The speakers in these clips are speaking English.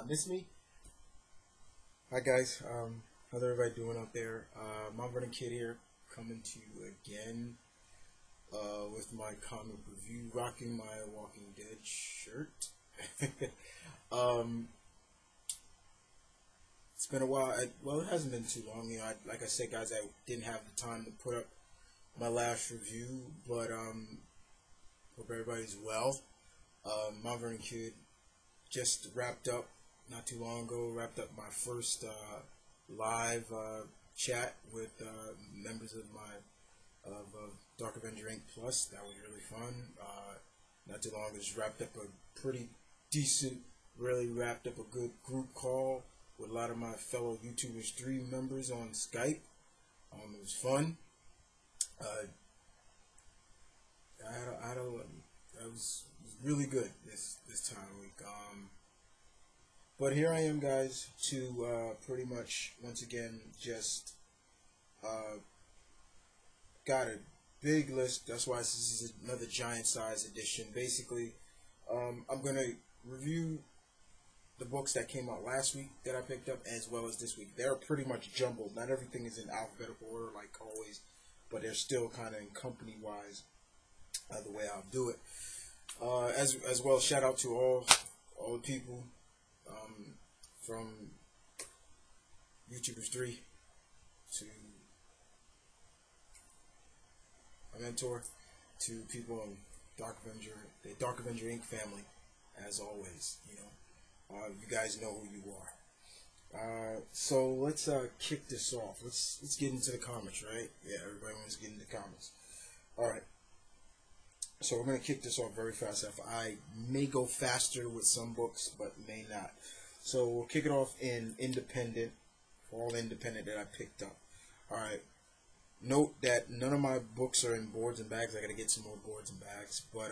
Miss me? Hi guys, how's everybody doing out there? Mount Vernon Kid here, coming to you again with my comic review, rocking my Walking Dead shirt. It's been a while. Well, it hasn't been too long. Like I said, guys, I didn't have the time to put up my last review, but hope everybody's well. Mount Vernon Kid just wrapped up not too long ago. Wrapped up my first live chat with members of Dark Avenger Inc. Plus. That was really fun. Not too long ago, just wrapped up a pretty decent, really wrapped up a good group call with a lot of my fellow YouTubers 3 members on Skype. It was fun. It was really good this time of week. But here I am, guys, to pretty much once again just got a big list. That's why this is another giant size edition. Basically, I'm gonna review the books that came out last week that I picked up, as well as this week. They're pretty much jumbled. Not everything is in alphabetical order like always, but they're still kind of in company wise the way I'll do it. As well, shout out to all the people from YouTubers 3 to my mentor to people in the Dark Avenger Inc. family. As always, you guys know who you are. So let's kick this off. Let's get into the comics, right? Yeah, everybody wants to get into comics. All right. So we're going to kick this off very fast. I may go faster with some books, but may not. So we'll kick it off in independent, all independent that I picked up. All right. Note that none of my books are in boards and bags. I got to get some more boards and bags. But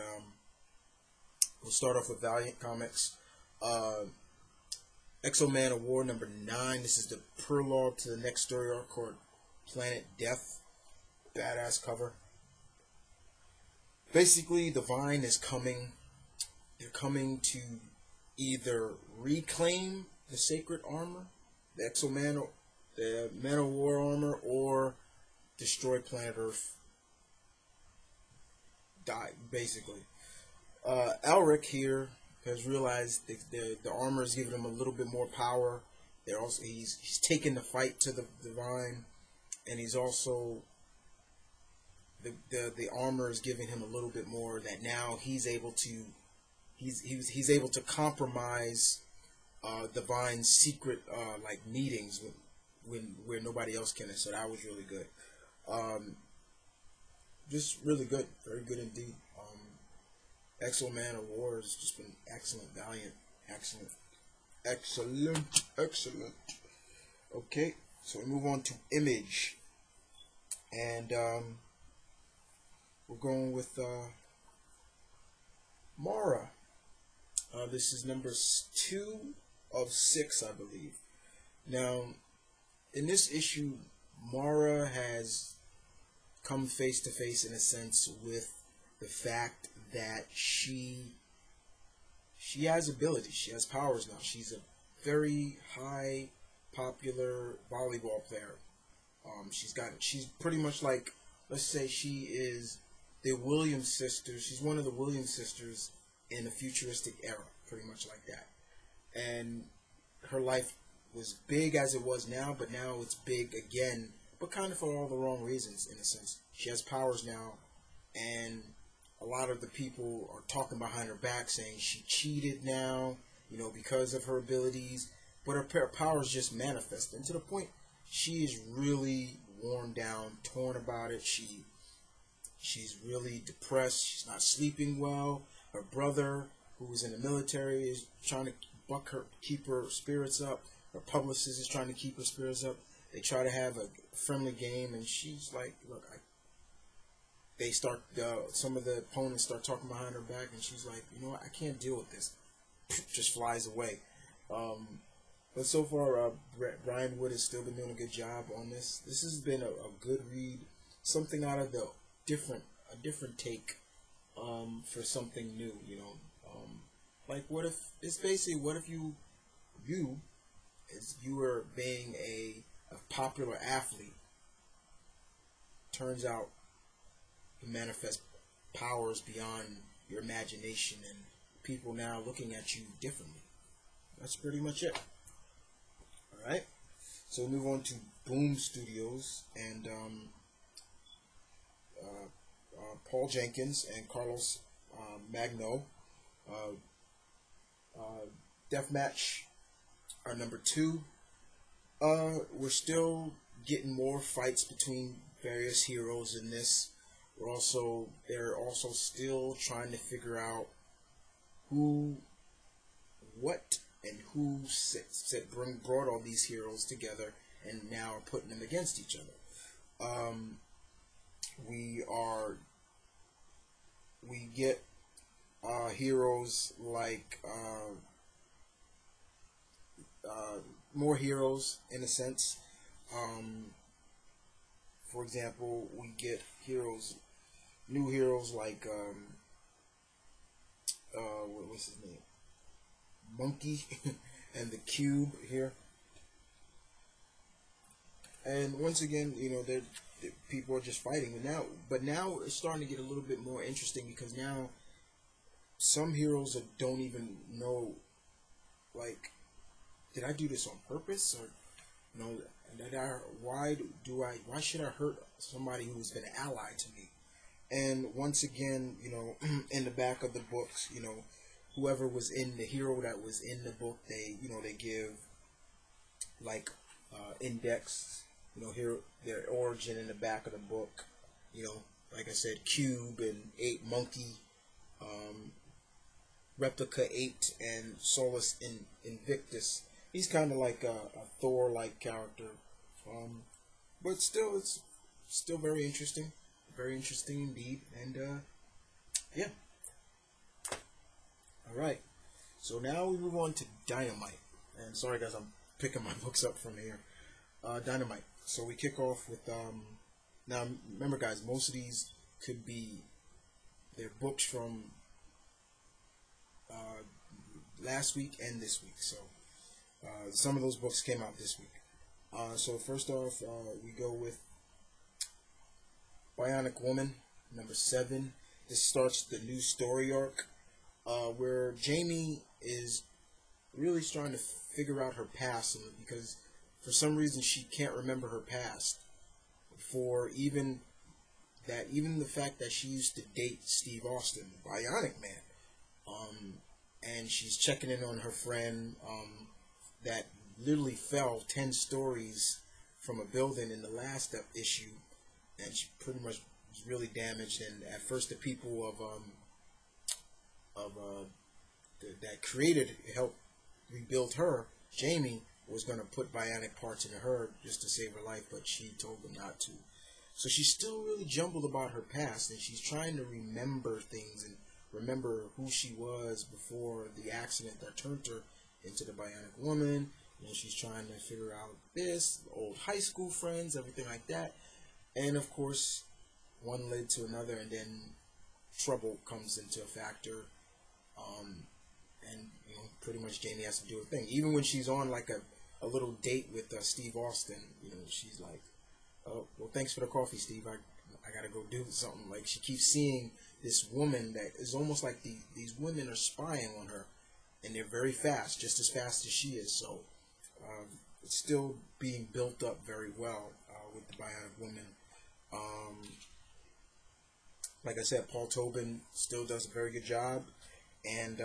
we'll start off with Valiant Comics. X-O-Man of War number 9. This is the prologue to the next story arc called Planet Death. Badass cover. Basically, the Vine is coming. They're coming to either reclaim the sacred armor, the X-O-Man, the Man of War armor, or destroy planet Earth. Die, basically. Elric here has realized the armor is giving him a little bit more power. He's taking the fight to the Vine, and he's also the armor is giving him a little bit more, that now he's able to compromise the Vine's secret like meetings where nobody else can. So that was really good. Just really good, very good indeed. X-O-Man of War has just been excellent, Valiant, excellent. Okay, so we move on to Image, and we're going with Mara. This is number 2 of 6, I believe. Now, in this issue, Mara has come face to face, in a sense, with the fact that she has abilities. She has powers now. She's a very high, popular volleyball player. She's pretty much like, let's say she is the Williams sisters. She's one of the Williams sisters in a futuristic era, pretty much like that. And her life was big as it was now, but now it's big again, but kind of for all the wrong reasons, in a sense. She has powers now, and a lot of the people are talking behind her back saying she cheated now, because of her abilities, but her powers just manifest. And to the point, she is really worn down, torn about it. She's really depressed. She's not sleeping well. Her brother, who's in the military, is trying to keep her spirits up. Her publicist is trying to keep her spirits up. They try to have a friendly game, and she's like, look, some of the opponents start talking behind her back, and she's like, you know what, I can't deal with this. Just flies away. But so far, Brian Wood has still been doing a good job on this. This has been a good read, something out of a different take for something new. Like, what if you you, as you were being a popular athlete, turns out you manifest powers beyond your imagination and people now looking at you differently. That's pretty much it. Alright? So we move on to Boom Studios and Paul Jenkins and Carlos Magno. Deathmatch are number 2. We're still getting more fights between various heroes in this. They're also still trying to figure out who, what, and who brought all these heroes together and now are putting them against each other. We get heroes like more heroes in a sense. For example, we get new heroes like what's his name, Monkey, and the Cube here. And once again, people are just fighting. But now it's starting to get a little bit more interesting because now some heroes don't even know, like, did I do this on purpose, or why should I hurt somebody who's been an ally to me? And once again, in the back of the books, whoever was in the hero that was in the book, they give like index, here their origin in the back of the book. Like I said, Cube and 8 Monkey, Replica 8 and Solus Invictus. He's kind of like a Thor-like character, but still, it's still very interesting indeed. And yeah. All right. So now we move on to Dynamite. And sorry guys, I'm picking my books up from here. Dynamite. So we kick off with now remember guys, most of these could be their books from last week and this week. So some of those books came out this week. So first off, we go with Bionic Woman, number 7. This starts the new story arc, where Jamie is really trying to figure out her past, because for some reason she can't remember her past. Even the fact that she used to date Steve Austin, the Bionic Man, and she's checking in on her friend that literally fell 10 stories from a building in the last issue, and she pretty much was really damaged. And at first, the people that created, helped rebuild her, Jamie, was going to put bionic parts into her just to save her life, but she told them not to. So she's still really jumbled about her past, and she's trying to remember things and remember who she was before the accident that turned her into the Bionic Woman. She's trying to figure out this, old high school friends, everything like that. And of course, one led to another, and then trouble comes into a factor. And pretty much Jamie has to do her thing. Even when she's on like a little date with Steve Austin, she's like, "Oh, well, thanks for the coffee, Steve. I gotta go do something." Like, she keeps seeing this woman that is almost like these women are spying on her, and they're very fast, just as fast as she is. So it's still being built up very well with the Bionic Woman. Like I said, Paul Tobin still does a very good job, and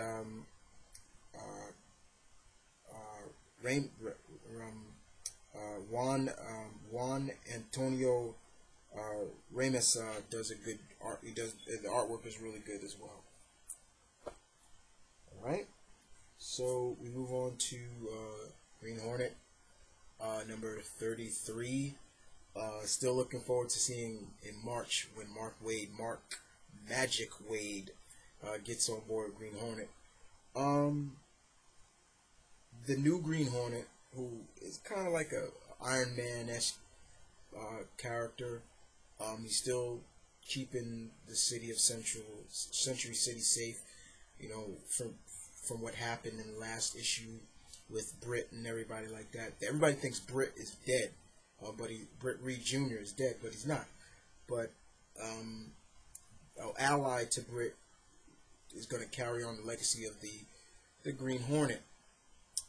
Juan Antonio Ramos does a good art. The artwork is really good as well. All right, so we move on to Green Hornet, number 33. Still looking forward to seeing in March when Mark Magic Wade gets on board Green Hornet. The new Green Hornet, who is kind of like a Iron Man-esque character. He's still keeping the city of Century City safe, from what happened in the last issue. with Britt and everybody like that. Everybody thinks Britt is dead, but Britt Reed Jr. is dead, but he's not. But an ally to Britt is going to carry on the legacy of the Green Hornet,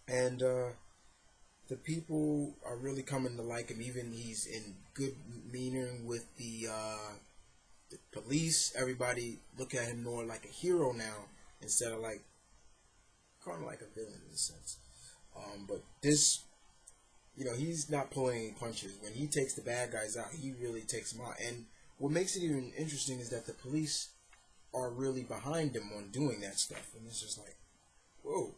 and the people are really coming to like him. Even he's in good meaning with the police. Everybody look at him more like a hero now instead of like kind of like a villain in a sense. But this, he's not pulling any punches. When he takes the bad guys out, he really takes them out. And what makes it even interesting is that the police are really behind him on doing that stuff. And it's just like, whoa,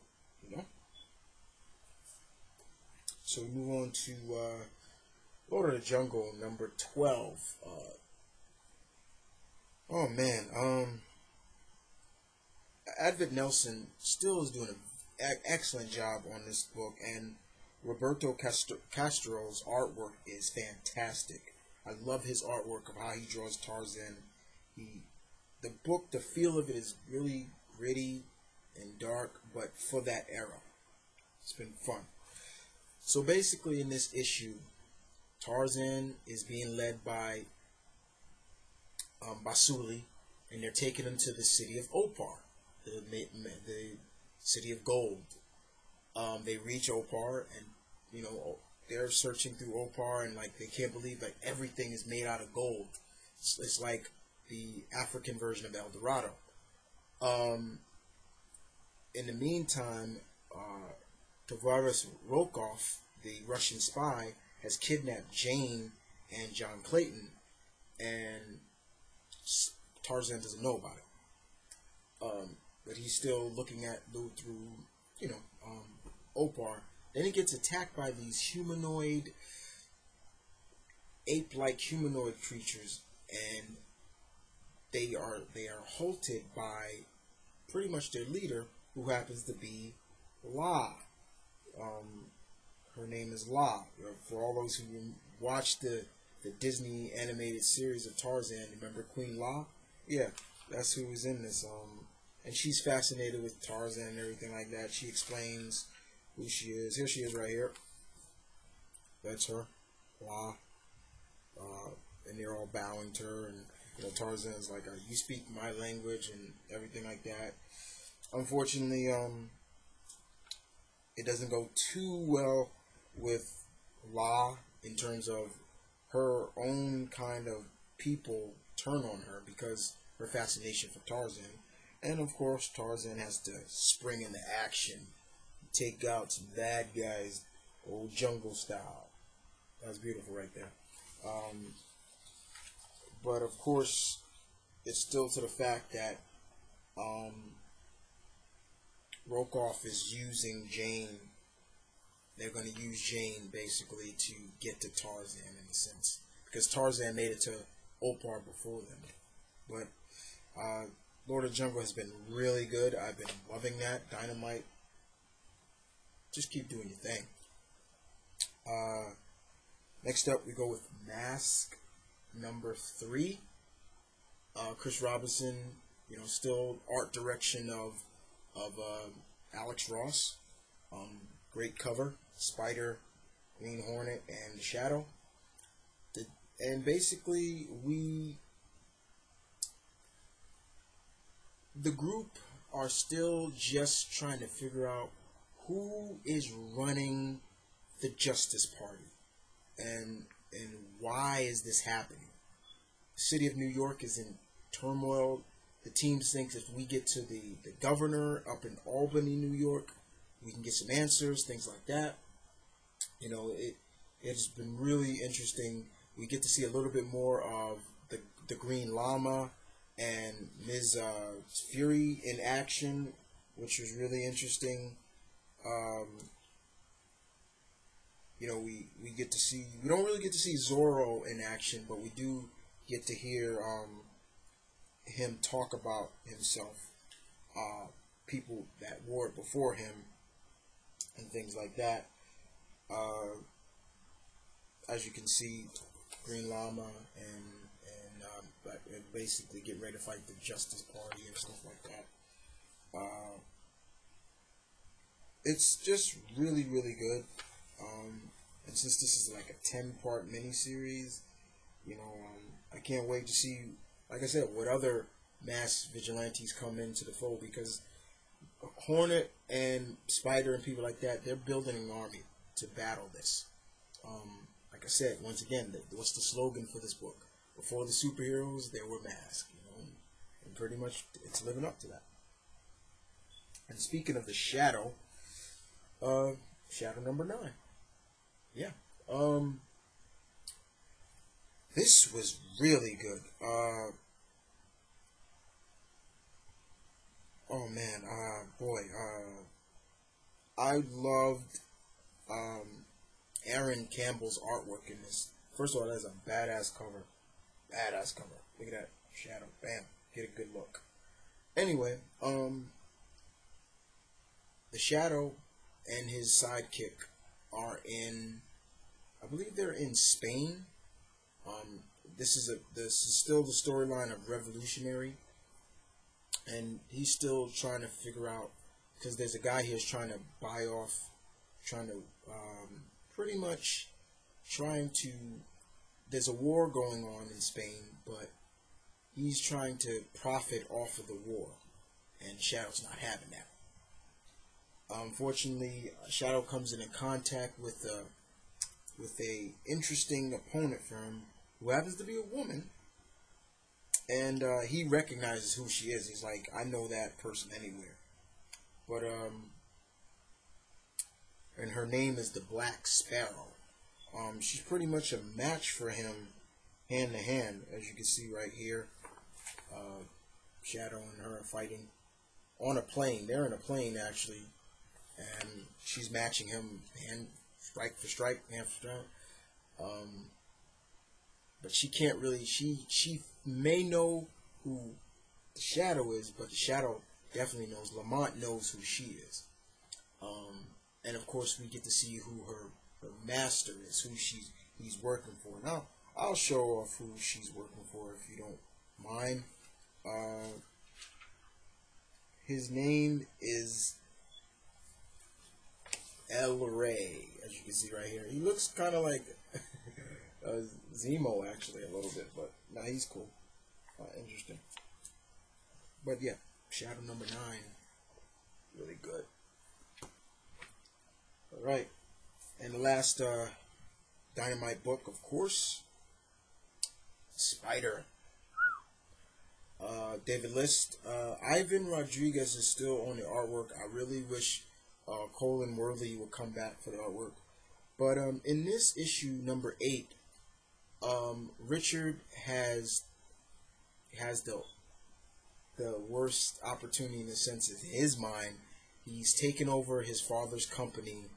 So we move on to Lord of the Jungle, number 12. Oh man, Advent Nelson still is doing an excellent job on this book, and Roberto Castro's artwork is fantastic. I love his artwork of how he draws Tarzan. The book, the feel of it is really gritty and dark, but for that era. It's been fun. So basically in this issue, Tarzan is being led by Basuli, and they're taking him to the city of Opar, the city of gold. They reach Opar, and they're searching through Opar, and like they can't believe like everything is made out of gold. It's like the African version of El Dorado. In the meantime, Tovaris Rokov, the Russian spy, has kidnapped Jane and John Clayton, and Tarzan doesn't know about it. But he's still looking at through, Opar. Then he gets attacked by these humanoid, ape-like humanoid creatures, and they are halted by pretty much their leader, who happens to be La. Her name is La. For all those who watched the Disney animated series of Tarzan, remember Queen La? Yeah, that's who was in this. And she's fascinated with Tarzan and everything like that. She explains who she is. Here she is right here. That's her, La. And they're all bowing to her, and Tarzan's like, you speak my language and everything like that. Unfortunately, it doesn't go too well with La in terms of her own kind of people turn on her because her fascination for Tarzan. And of course, Tarzan has to spring into action, take out some bad guys, old jungle style. That's beautiful right there. But of course, it's still to the fact that Rokov is using Jane. They're going to use Jane basically to get to Tarzan in a sense, because Tarzan made it to Opar before them. But Lord of the Jungle has been really good. I've been loving that. Dynamite, just keep doing your thing. Next up, we go with Mask number 3. Chris Robinson, still art direction of Alex Ross. Great cover. Spider, Green Hornet, and Shadow. And basically, the group are still just trying to figure out who is running the Justice Party and why is this happening. The city of New York is in turmoil. The team thinks if we get to the governor up in Albany, New York, we can get some answers, things like that. It's been really interesting. We get to see a little bit more of the Green Llama and Ms. Fury in action, which was really interesting. We get to see, we don't really get to see Zorro in action, but we do get to hear him talk about himself, people that wore it before him, and things like that. As you can see, Green Llama and basically getting ready to fight the Justice Party and stuff like that. it's just really, really good. And since this is like a 10-part miniseries, I can't wait to see, like I said, what other mass vigilantes come into the fold, because Hornet and Spider and people like that, they're building an army to battle this. Like I said, once again, what's the slogan for this book? Before the superheroes, there were masks, and pretty much it's living up to that. And speaking of the Shadow, Shadow number 9. Yeah. This was really good. Oh man, boy, I loved Aaron Campbell's artwork in this. First of all, that's a badass cover. Badass cover. Look at that shadow. Bam. Get a good look. Anyway, the Shadow and his sidekick are in, I believe they're in Spain. This is still the storyline of Revolutionary, and he's still trying to figure out, because there's a guy here who's trying to buy off, pretty much trying to. There's a war going on in Spain, but he's trying to profit off of the war, and Shadow's not having that. Unfortunately, Shadow comes in contact with a interesting opponent for him, who happens to be a woman, and he recognizes who she is. He's like, I know that person anywhere. But and her name is the Black Sparrow. She's pretty much a match for him, hand to hand, as you can see right here. Shadow and her are fighting on a plane. They're in a plane actually, and she's matching him hand strike for strike, hand for strike. But she can't really. She may know who the Shadow is, but the Shadow definitely knows. Lamont knows who she is. And of course, we get to see who her master is, who he's working for. Now, I'll show off who she's working for if you don't mind. His name is El Rey, as you can see right here. He looks kind of like Zemo, actually, a little bit, but nah, he's cool. Interesting. But yeah, Shadow number 9, really good. Alright, and the last Dynamite book, of course, Spider. David List. Ivan Rodriguez is still on the artwork. I really wish Colin Worthy would come back for the artwork. But in this issue, number 8, Richard has the worst opportunity in the sense of his mind. He's taken over his father's company,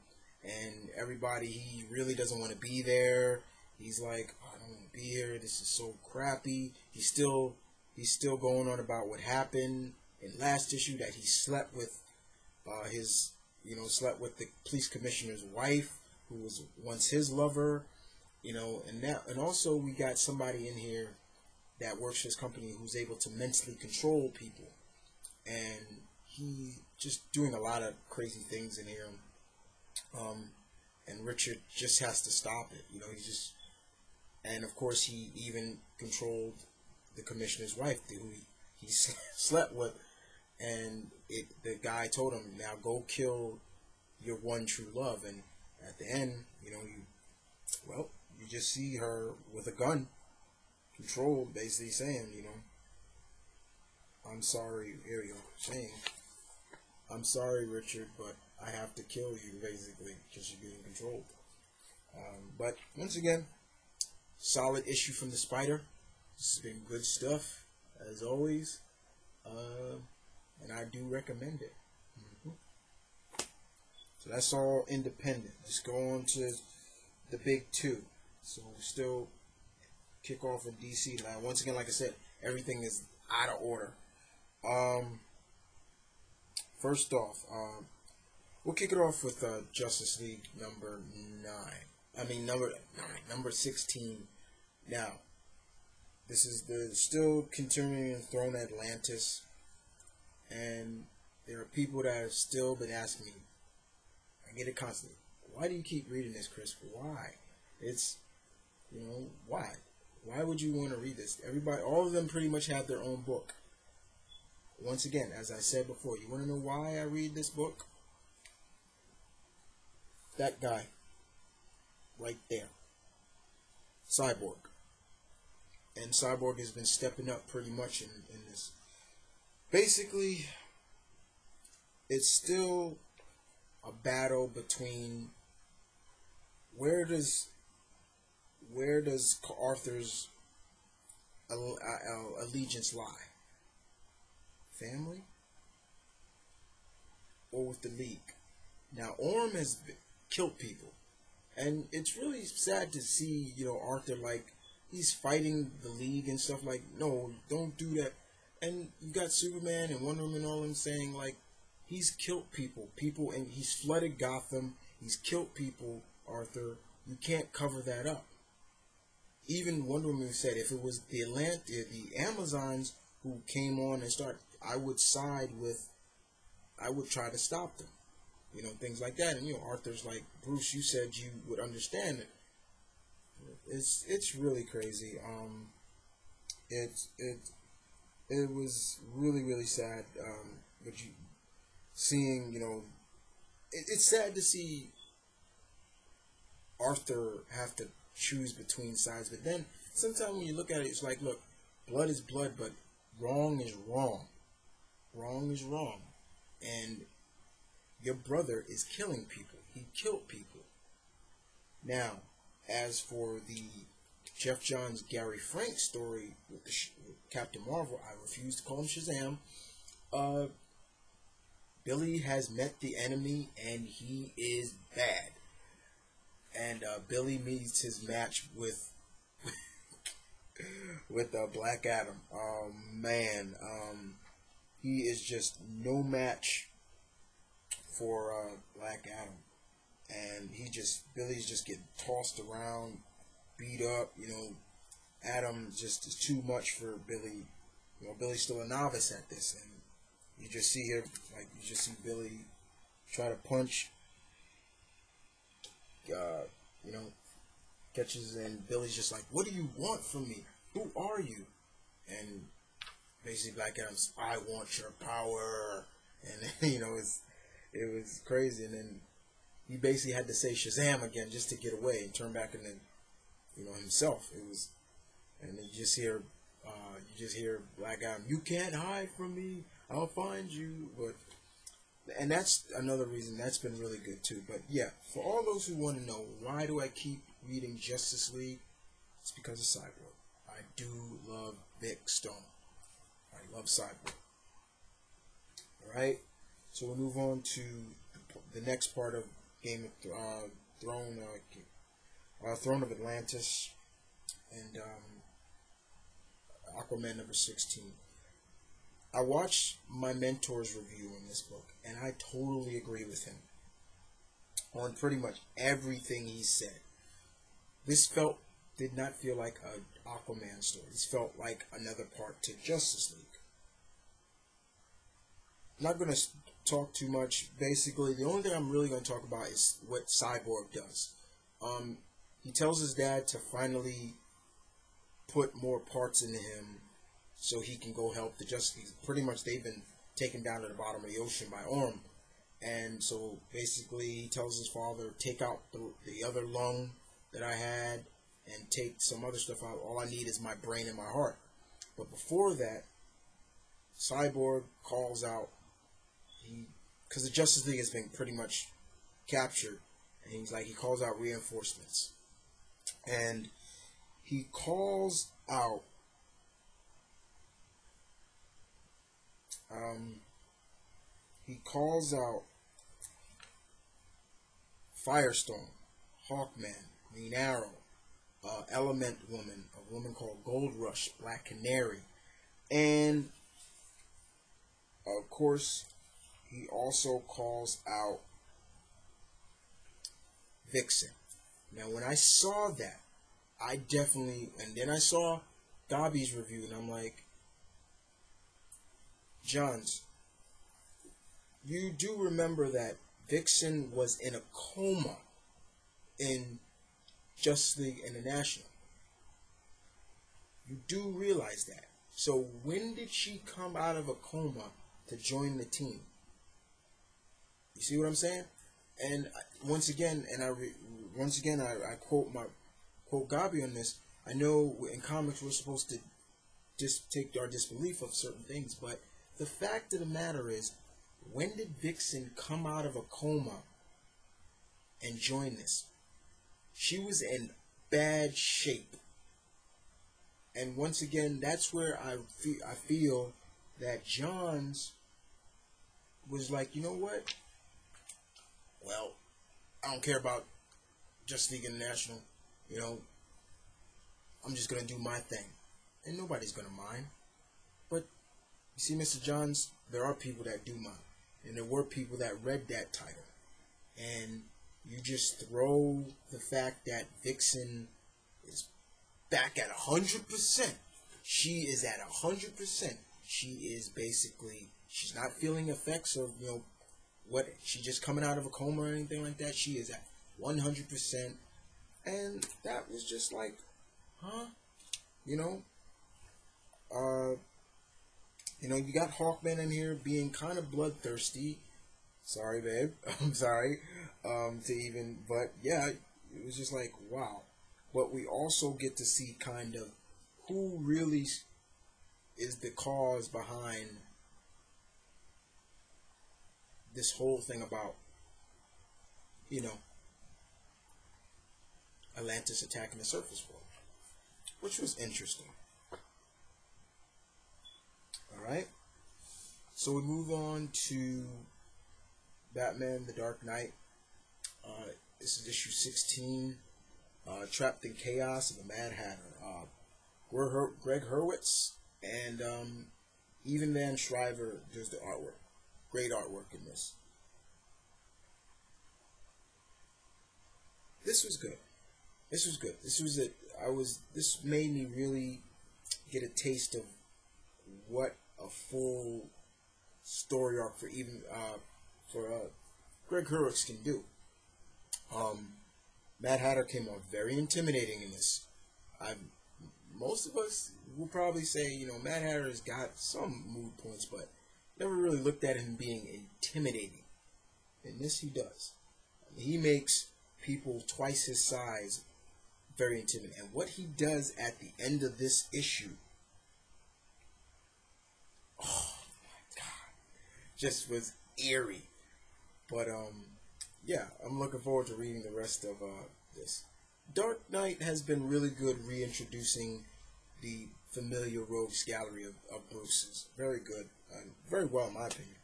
and everybody, he really doesn't want to be there. He's like, oh, I don't want to be here. This is so crappy. He's still going on about what happened in last issue, that he slept with slept with the police commissioner's wife, who was once his lover, and also we got somebody in here that works for his company who's able to mentally control people, and he just doing a lot of crazy things in here. And Richard just has to stop it. And of course he even controlled the commissioner's wife, who he slept with, and the guy told him, now go kill your one true love. And at the end, you just see her with a gun, controlled, basically saying, I'm sorry, here you go, saying, I'm sorry, Richard, but I have to kill you, basically, because you're being controlled. But once again, solid issue from the Spider. This has been good stuff, as always, and I do recommend it. So that's all independent. Just go on to the big 2. So we still kick off in DC. Now, once again, like I said, everything is out of order. First off, we'll kick it off with Justice League number 9. I mean, number 16. Now, this is still continuing Throne Atlantis, and there are people that have still been asking me, I get it constantly. Why do you keep reading this, Chris? Why? It's, why? Why would you want to read this? Everybody, all of them pretty much have their own book. Once again, as I said before, you want to know why I read this book? That guy, right there, Cyborg. And Cyborg has been stepping up pretty much in this. Basically, it's still a battle between where does Arthur's allegiance lie? Family or with the League? Now, Orm has killed people, and it's really sad to see, Arthur, like, he's fighting the League and stuff, like, no, don't do that. And you got Superman and Wonder Woman and all them saying, like, he's killed people, and he's flooded Gotham, he's killed people, Arthur, you can't cover that up. Even Wonder Woman said if it was the Amazons who came on and started, I would try to stop them. Things like that. And, Arthur's like, Bruce, you said you would understand it. It's really crazy. It was really, really sad. But seeing, it's sad to see Arthur have to choose between sides. But then sometimes when you look at it, it's like, look, blood is blood, but wrong is wrong. Wrong is wrong. And your brother is killing people. He killed people. Now, as for the Jeff Johns, Gary Frank story with Captain Marvel, I refuse to call him Shazam. Billy has met the enemy, and he is bad. And Billy meets his match with Black Adam. Man, he is just no match for Black Adam, and Billy's just getting tossed around, beat up. Adam just is too much for Billy. Billy's still a novice at this, and you just see Billy try to punch. Catches, and Billy's just like, "What do you want from me? Who are you?" And basically, Black Adam's, "I want your power," and it was crazy. And then he basically had to say Shazam again just to get away and turn back into himself. It was, and you just hear Black Adam, "You can't hide from me. I'll find you." And that's another reason that's been really good too. But yeah, for all those who want to know why do I keep reading Justice League, it's because of Cyborg. I do love Vic Stone. I love Cyborg. Alright, so we'll move on to the next part of Game of Throne of Atlantis, and Aquaman number 16. I watched my mentor's review on this book, and I totally agree with him on pretty much everything he said. This did not feel like an Aquaman story. This felt like another part to Justice League. I'm not going to talk too much. Basically, the only thing I'm really going to talk about is what Cyborg does. He tells his dad to finally put more parts into him so he can go help the Justice League. Pretty much they've been taken down to the bottom of the ocean by Orm. And so basically he tells his father, take out the other lung that I had and take some other stuff out. All I need is my brain and my heart. But before that, Cyborg calls out, because the Justice League has been pretty much captured, and he calls out reinforcements. And he calls out Firestorm, Hawkman, Green Arrow, Element Woman, a woman called Gold Rush, Black Canary, and of course he also calls out Vixen. Now when I saw that, and then I saw Dobby's review, and I'm like, Johns, you do remember that Vixen was in a coma in Justice League International. You do realize that. So when did she come out of a coma to join the team? You see what I'm saying? And once again, I quote Gabi on this. I know in comics we're supposed to just take our disbelief of certain things, but the fact of the matter is, when did Vixen come out of a coma and join this? She was in bad shape. And once again, that's where I feel that Johns was like, you know what? Well, I don't care about Justice League International. You know, I'm just going to do my thing. And nobody's going to mind. But, you see, Mr. Johns, there are people that do mind. And there were people that read that title. And you just throw the fact that Vixen is back at 100%. She is at 100%. She is basically, she's not feeling effects of, you know, what, she's just coming out of a coma or anything like that. She is at 100%. And that was just like, huh? You know, you got Hawkman in here being kind of bloodthirsty. Sorry, babe. I'm sorry. But yeah, it was just like, wow. But we also get to see kind of who really is the cause behind this whole thing about, you know, Atlantis attacking the surface world, which was interesting. Alright, so we move on to Batman the Dark Knight. This is issue 16, Trapped in Chaos of the Mad Hatter. Greg Hurwitz and Evan Van Shriver does the artwork. Great artwork in this. This was good. This was good. This made me really get a taste of what a full story arc for Greg Hurwitz can do. Mad Hatter came off very intimidating in this. Most of us will probably say, you know, Mad Hatter has got some mood points, but never really looked at him being intimidating. In this, he does. He makes people twice his size very intimidating. And what he does at the end of this issue, oh my god, just was eerie. But yeah, I'm looking forward to reading the rest of this. Dark Knight has been really good reintroducing the familiar rogues gallery of Bruce's. Very good. Very well, in my opinion.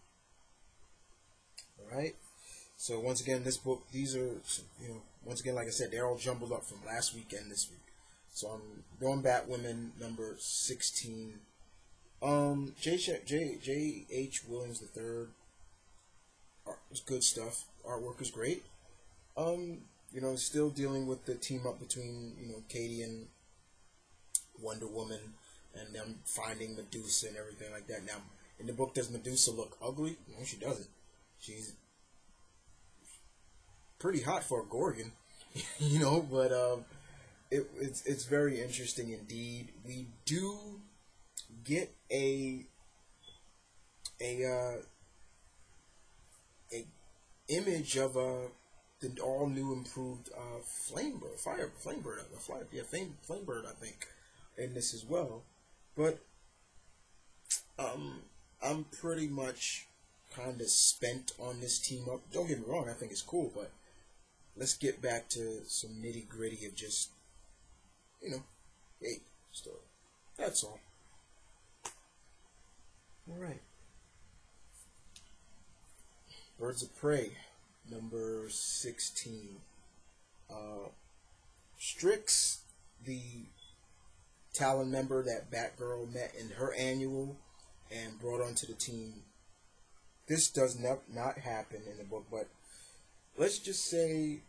Alright? So, once again, this book, these are, you know, once again, like I said, they're all jumbled up from last week and this week. So, I'm going Batwoman number 16. J.H. Williams III. Art was good stuff. Artwork is great. You know, still dealing with the team up between, you know, Katie and Wonder Woman, and them finding Medusa and everything like that. Now, in the book, does Medusa look ugly? No, she doesn't. She's pretty hot for a Gorgon, you know. But it's very interesting indeed. We do get a image of the all new improved Flamebird, Flamebird, I think, in this as well. But I'm pretty much kind of spent on this team up. Don't get me wrong, I think it's cool, but let's get back to some nitty gritty of just, you know, hey, story. That's all. All right. Birds of Prey, number 16. Strix, the Talon member that Batgirl met in her annual and brought onto the team. This does not happen in the book, but let's just say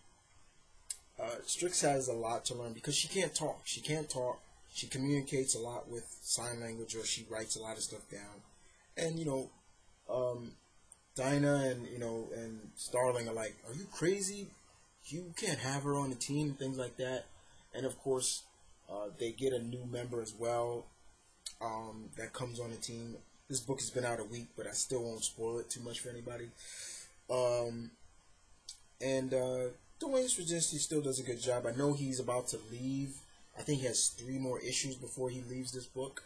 Strix has a lot to learn because she can't talk. She can't talk. She communicates a lot with sign language, or she writes a lot of stuff down. And, you know, Dinah and and Starling are like, "Are you crazy? You can't have her on the team," things like that. And of course, they get a new member as well that comes on the team. This book has been out a week, but I still won't spoil it too much for anybody. Um, and Dwayne Straczynski still does a good job. I know he's about to leave. I think he has 3 more issues before he leaves this book.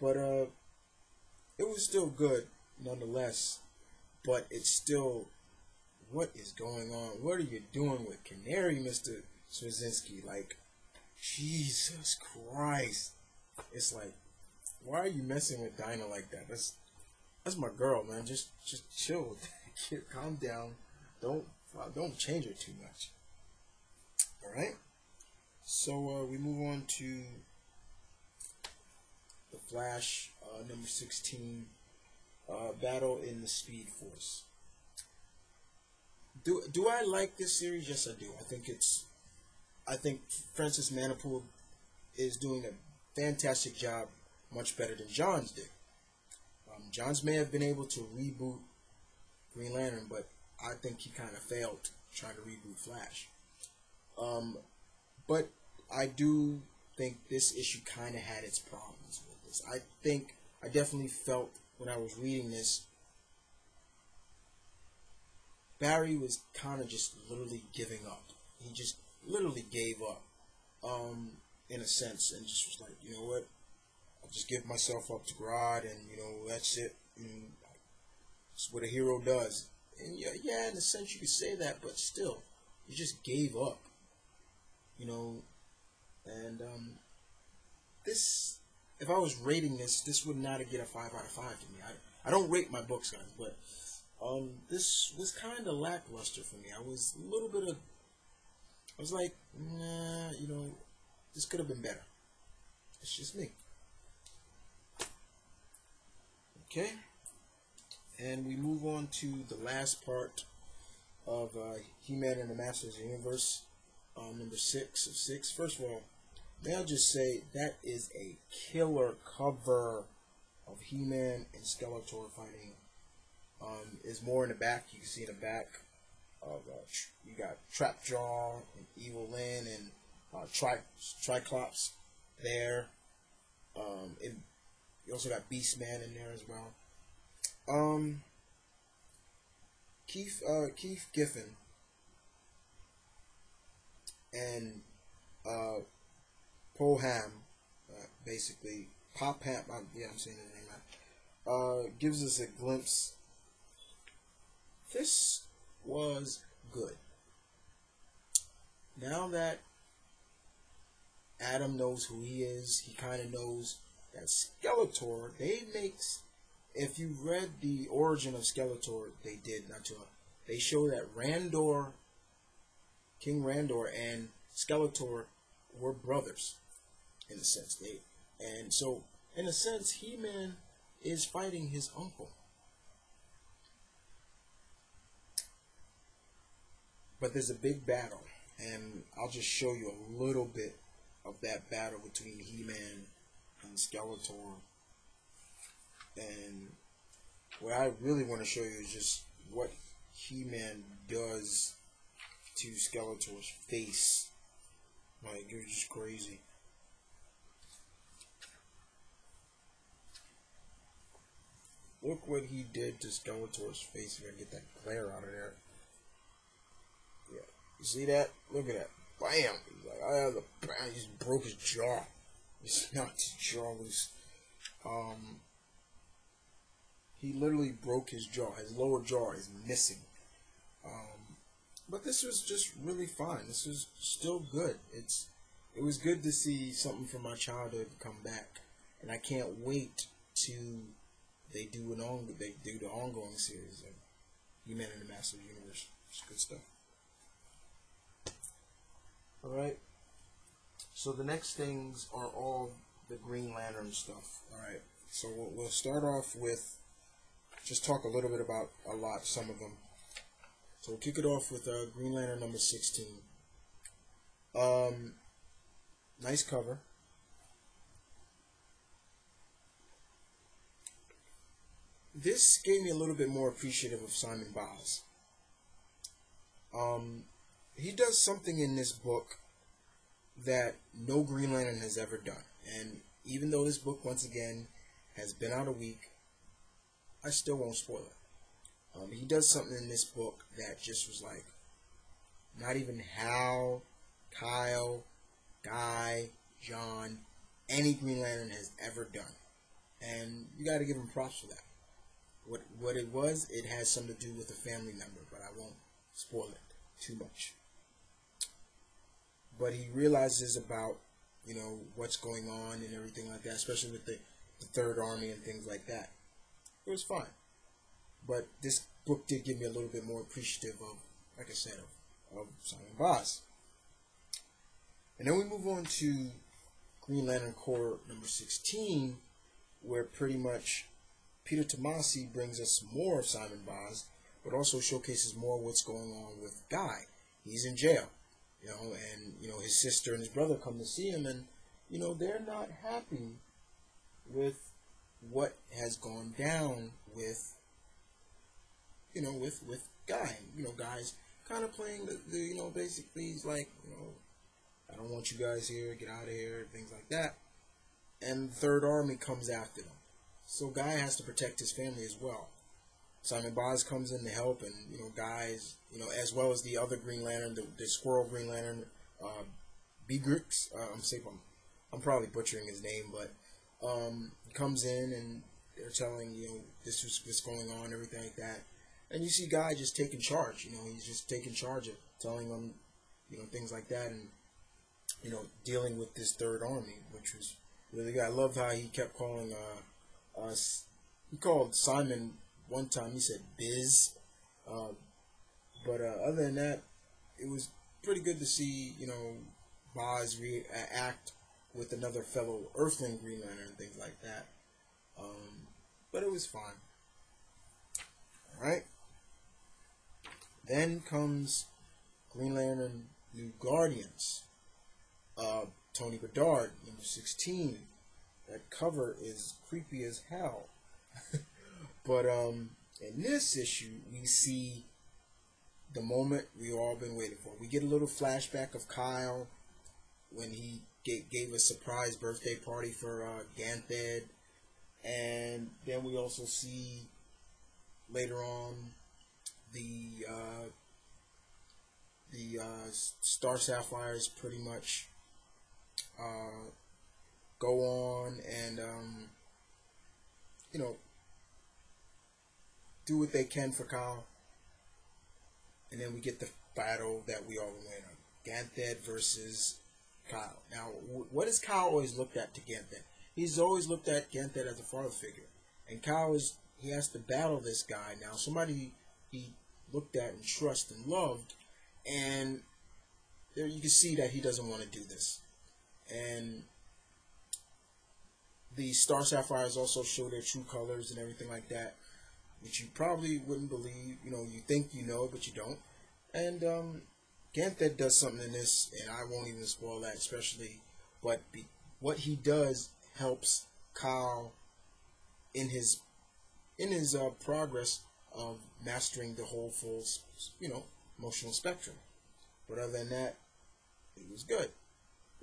But it was still good nonetheless. But it's still, what is going on? What are you doing with Canary, Mr. Straczynski? Like, Jesus Christ. It's like, why are you messing with Dinah like that? That's my girl, man. Just chill with that. Kid, calm down. Don't change her too much. All right. So we move on to the Flash, number 16, Battle in the Speed Force. Do I like this series? Yes, I do. I think Francis Manapul is doing a fantastic job, much better than Johns did. Johns may have been able to reboot Green Lantern, but I think he kind of failed trying to reboot Flash. But I do think this issue kind of had its problems with this. I definitely felt when I was reading this, Barry was kind of just literally giving up. He just literally gave up, in a sense, and just was like, you know what, I'll just give myself up to God, and that's it. And that's what a hero does. And yeah, in a sense you could say that, but still, you just gave up. And this, if I was rating this would not get a 5 out of 5 to me. I don't rate my books, guys, but this was kind of lackluster for me. I was like, nah, this could have been better. It's just me. Okay, and we move on to the last part of He-Man and the Masters of the Universe, number 6 of 6. First of all, may I just say that is a killer cover of He-Man and Skeletor fighting. Is more in the back. You can see in the back of you got Trapjaw and Evil Lyn and Triclops there. You also got Beastman in there as well. Keith Giffen and Paul Ham, basically Pop Ham. Yeah, I'm saying the name right. Gives us a glimpse. This was good. Now that Adam knows who he is, he kind of knows that Skeletor, if you read the origin of Skeletor, they did, not too long, they show that King Randor and Skeletor were brothers, in a sense. And so, in a sense, He-Man is fighting his uncle. But there's a big battle, and I'll just show you a little bit of that battle between He-Man and Skeletor. And what I really want to show you is just what He-Man does to Skeletor's face. Like, it was just crazy. Look what he did to Skeletor's face. We're gonna get that glare out of there. Yeah, you see that? Look at that. Bam! He's like, he just broke his jaw. He knocked his jaw loose. He literally broke his jaw. His lower jaw is missing. But this was just really fun. This was still good. It was good to see something from my childhood come back, and I can't wait to they do the ongoing series of He-Man and the Masters of the Universe. It's good stuff. All right. So the next things are all the Green Lantern stuff. All right. So we'll start off with just talk a little bit about some of them. So we'll kick it off with Green Lantern number 16. Nice cover. this gave me a little bit more appreciative of Simon Baz. He does something in this book that no Green Lantern has ever done. And even though this book, once again, has been out a week, I still won't spoil it. He does something in this book that just was like, not even Hal, Kyle, Guy, John, any Green Lantern has ever done. And you got to give him props for that. What it was, it has something to do with a family member, but I won't spoil it too much. But he realizes about, what's going on and everything like that, especially with the Third Army and things like that. It was fine. But this book did give me a little bit more appreciative of, like I said, of Simon Baz. And then we move on to Green Lantern Corps number 16, where pretty much Peter Tomasi brings us more of Simon Baz, but also showcases more of what's going on with Guy. He's in jail, and his sister and his brother come to see him, and they're not happy with what has gone down with with Guy. Guy's kind of playing the basically he's like, I don't want you guys here, get out of here, things like that. And the Third Army comes after them. So Guy has to protect his family as well. Simon Baz comes in to help, and Guy's as well as the other Green Lantern, the Squirrel Green Lantern, Beatrix. I'm probably butchering his name, but comes in and they're telling this is what's going on, everything like that. And you see Guy just taking charge. He's just taking charge of telling them things like that, and dealing with this Third Army, which was really good. I loved how he kept calling us. He called Simon one time. He said Biz, but other than that, it was pretty good to see Baz react with another fellow Earthling Green Lantern and things like that. But it was fine. All right. Then comes Green Lantern New Guardians. Tony Bedard, number 16. That cover is creepy as hell. But in this issue, we see the moment we all been waiting for. We get a little flashback of Kyle when he gave a surprise birthday party for Ganthed, and then we also see later on the Star Sapphires pretty much go on and do what they can for Kyle, and then we get the battle that we all win on. Ganthed versus Kyle. Now, what has Kyle always looked at to Ganthed? He's always looked at Ganthed as a father figure, and Kyle he has to battle this guy now, somebody he looked at and trusted and loved, and there you can see that he doesn't want to do this. And the Star Sapphires also show their true colors and everything like that, which you probably wouldn't believe. You think but you don't. And Ganthed does something in this, and I won't even spoil that, especially. But what he does helps Kyle in his progress of mastering the whole full, emotional spectrum. But other than that, it was good,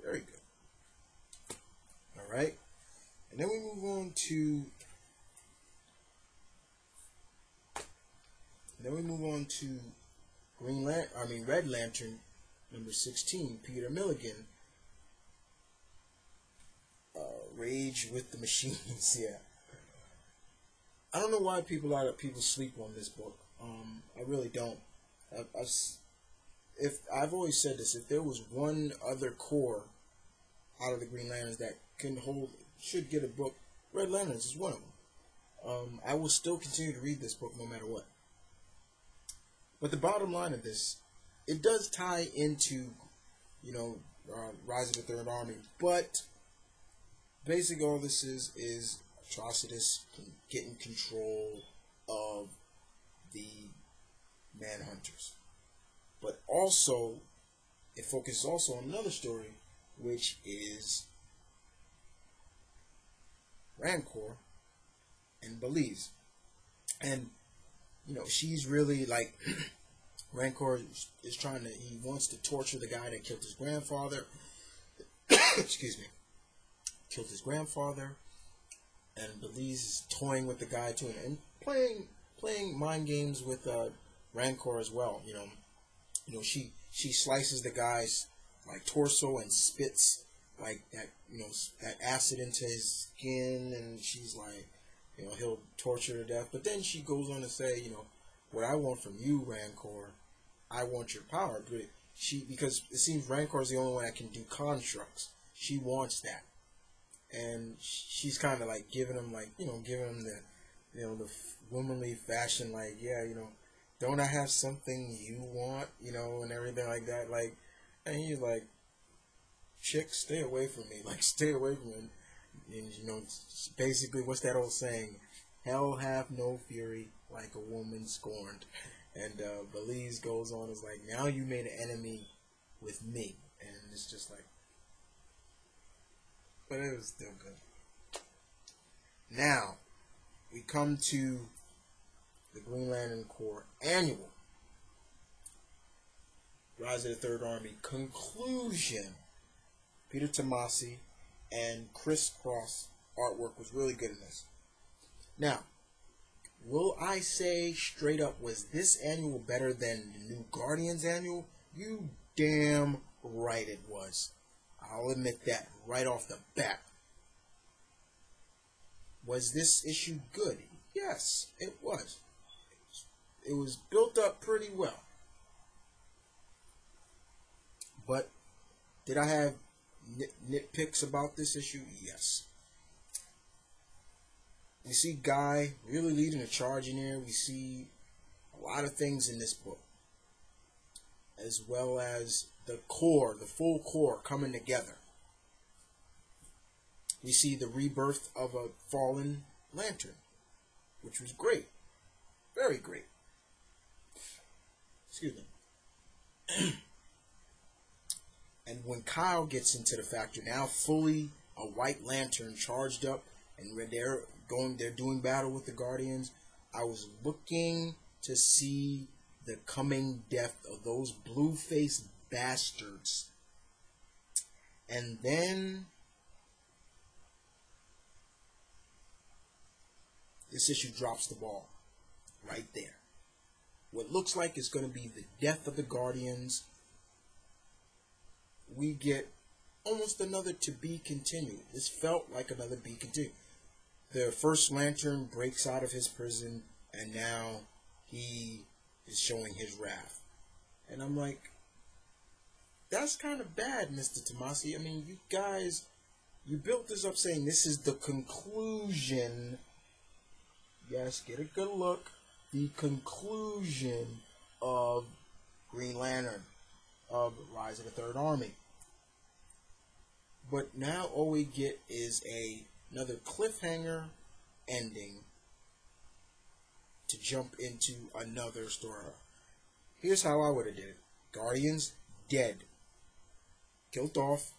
very good. All right, and then we move on to. Red Lantern, number 16, Peter Milligan. Rage with the Machines. Yeah. I don't know why people sleep on this book. I really don't. I've always said this. If there was one other core out of the Green Lanterns that should get a book, Red Lanterns is one of them. I will still continue to read this book no matter what. But the bottom line of this, it does tie into, Rise of the Third Army. But basically all this is Atrocitus getting control of the Manhunters. But also, it focuses also on another story, which is Rancor and Belize. And she's really like Rancor is trying to. He wants to torture the guy that killed his grandfather. Excuse me. Killed his grandfather, and Belize is toying with the guy too, and playing mind games with Rancor as well. She slices the guy's like torso and spits like that that acid into his skin, and she's like, he'll torture to death. But then she goes on to say, what I want from you, Rancor, I want your power. But because it seems Rancor is the only one that can do constructs. She wants that, and she's kind of like giving him the the womanly fashion, like, yeah, don't I have something you want, and everything like that, like, and he's like, chick, stay away from me, like, stay away from me. And basically, what's that old saying? Hell hath no fury like a woman scorned. And Belize goes on, is like, now you made an enemy with me, and it's just like, but it was still good. Now we come to the Green Lantern Corps annual Rise of the Third Army conclusion. Peter Tomasi and Chris Cross artwork was really good in this. Now, will I say straight up, was this annual better than the New Guardians annual? You damn right it was. I'll admit that right off the bat. Was this issue good? Yes, it was. It was built up pretty well. But did I have nitpicks about this issue? Yes. We see Guy really leading a charge in here. We see a lot of things in this book, as well as the core, the full core coming together. We see the rebirth of a fallen lantern, which was great. Very great. Excuse me. And when Kyle gets into the factory, now fully a White Lantern charged up, and they're doing battle with the Guardians, I was looking to see the coming death of those blue-faced bastards. And then this issue drops the ball right there. What looks like is going to be the death of the Guardians. We get almost another to be continued. This felt like another be continued. The first Lantern breaks out of his prison, and now he is showing his wrath. And I'm like, that's kind of bad, Mr. Tomasi. I mean, you guys, you built this up saying this is the conclusion. Yes, get a good look. The conclusion of Green Lantern, of Rise of the Third Army. But now all we get is another cliffhanger ending to jump into another story. Here's how I would have did it. Guardians, dead. Killed off.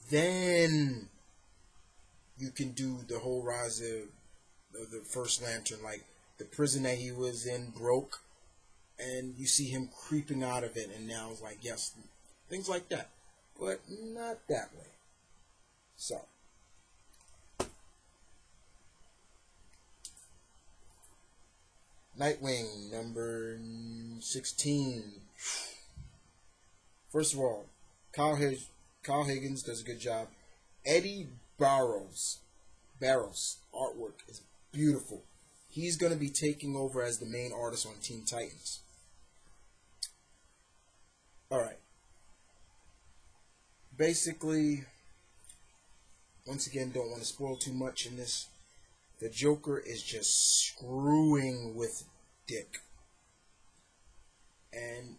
Then you can do the whole rise of the first Lantern, like the prison that he was in broke, and you see him creeping out of it, and now it's like, yes, things like that. But not that way. So, Nightwing, number 16. First of all, Kyle Higgins does a good job. Eddie Barros artwork is beautiful. He's going to be taking over as the main artist on Teen Titans. Alright. Basically, once again, don't want to spoil too much in this. The Joker is just screwing with Dick. And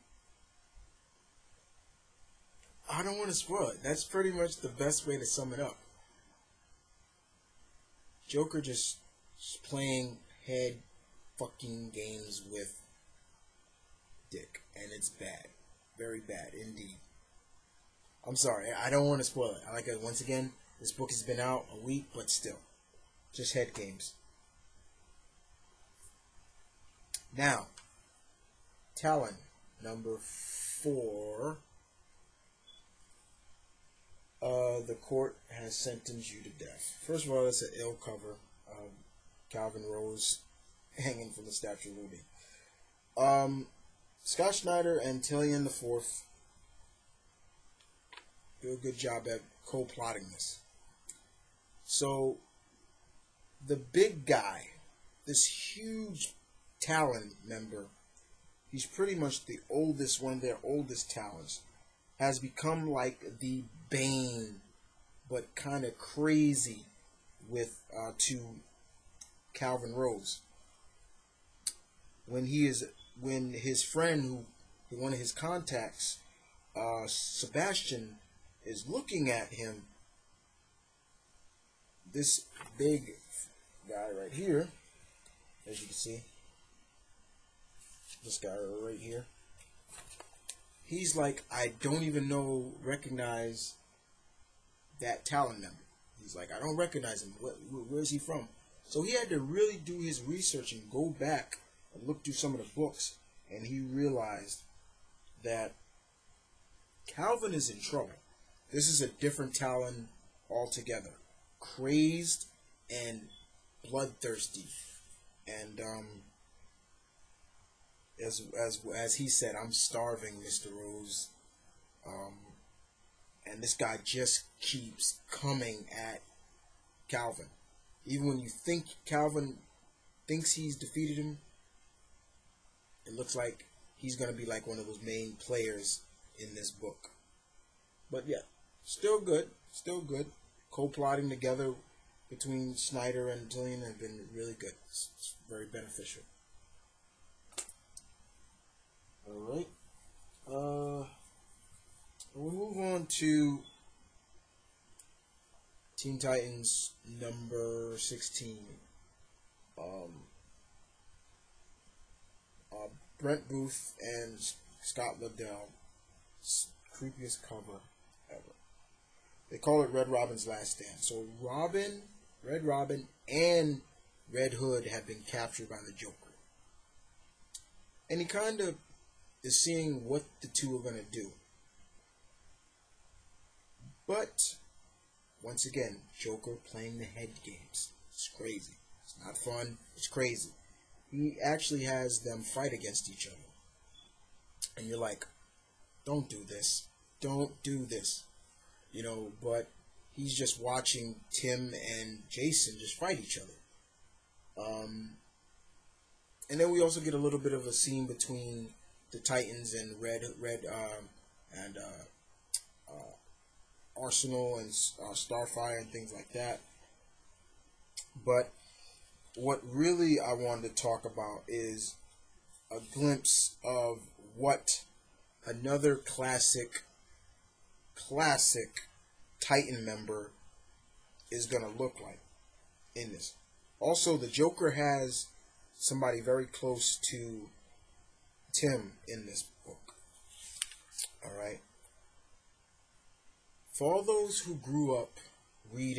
I don't want to spoil it. That's pretty much the best way to sum it up. Joker just playing head fucking games with Dick. And it's bad. Very bad indeed. I'm sorry, I don't want to spoil it. Like it, once again, this book has been out a week, but still. Just head games. Now, Talon, number 4. The court has sentenced you to death. First of all, that's an ill cover. Calvin Rose hanging from the Statue of Liberty. Scott Snyder and Tillian IV do a good job at co-plotting this. So, the big guy, this huge Talon member, he's pretty much the oldest, one of their oldest Talons, has become like the Bane, but kind of crazy with to Calvin Rose. When his friend, one of his contacts, Sebastian, is looking at him, this big guy right here, as you can see, this guy right here, he's like, I don't even recognize that Talon member. He's like, I don't recognize him. Where's he from? So he had to really do his research and go back and look through some of the books, and he realized that Calvin is in trouble. This is a different Talon altogether. Crazed and bloodthirsty. And as he said, I'm starving, Mr. Rose. And this guy just keeps coming at Calvin. Even when you think Calvin thinks he's defeated him, it looks like he's going to be like one of those main players in this book. But yeah, still good. Still good. Co-plotting together between Snyder and Tillian have been really good. It's very beneficial. Alright. We'll move on to Teen Titans number 16. Brent Booth and Scott Lobdell. Creepiest cover ever. They call it Red Robin's Last Stand. So Red Robin, and Red Hood have been captured by the Joker. And he kind of is seeing what the two are going to do. But, once again, Joker playing the head games. It's crazy. It's not fun. It's crazy. He actually has them fight against each other. And you're like, don't do this. Don't do this. You know, but he's just watching Tim and Jason just fight each other. And then we also get a little bit of a scene between the Titans and Arsenal and Starfire and things like that. But what really I wanted to talk about is a glimpse of what another classic Titan member is going to look like in this. Also, the Joker has somebody very close to Tim in this book. Alright? For all those who grew up with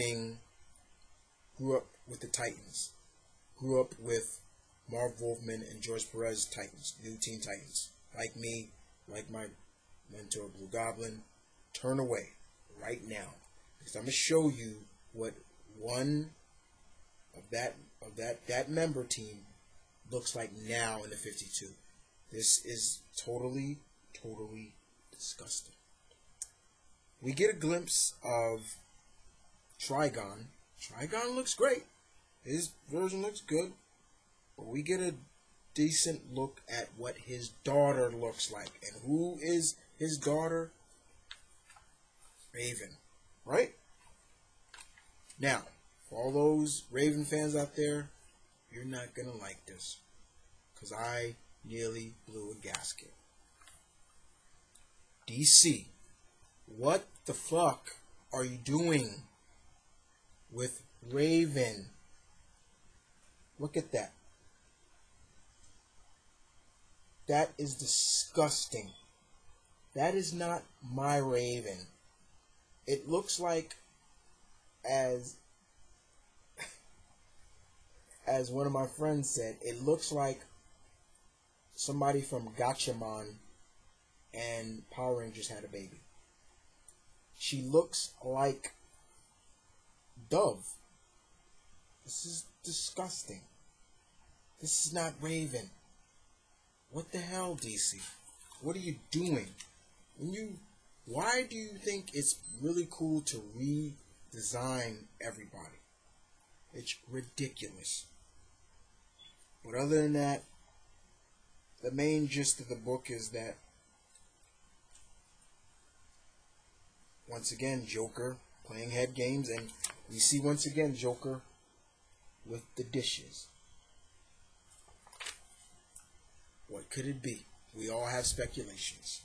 the Titans, grew up with Marv Wolfman and George Perez Titans, New Teen Titans, like me, like my mentor Blue Goblin, turn away right now, because I'm going to show you what one of that member team looks like now in the 52. This is totally disgusting. We get a glimpse of Trigon. Trigon looks great. His version looks good. But we get a decent look at what his daughter looks like. And who is his daughter? Raven. Right? Now, for all those Raven fans out there, you're not going to like this. Because I nearly blew a gasket. DC, what the fuck are you doing with Raven? Look at that. That is disgusting. That is not my Raven. It looks like, as one of my friends said, it looks like somebody from Gatchaman and Power Rangers had a baby. She looks like Dove. This is disgusting. This is not Raven. What the hell, DC? What are you doing? Why do you think it's really cool to redesign everybody? It's ridiculous. But other than that, the main gist of the book is that, once again, Joker playing head games, and we see once again Joker with the dishes. What could it be? We all have speculations.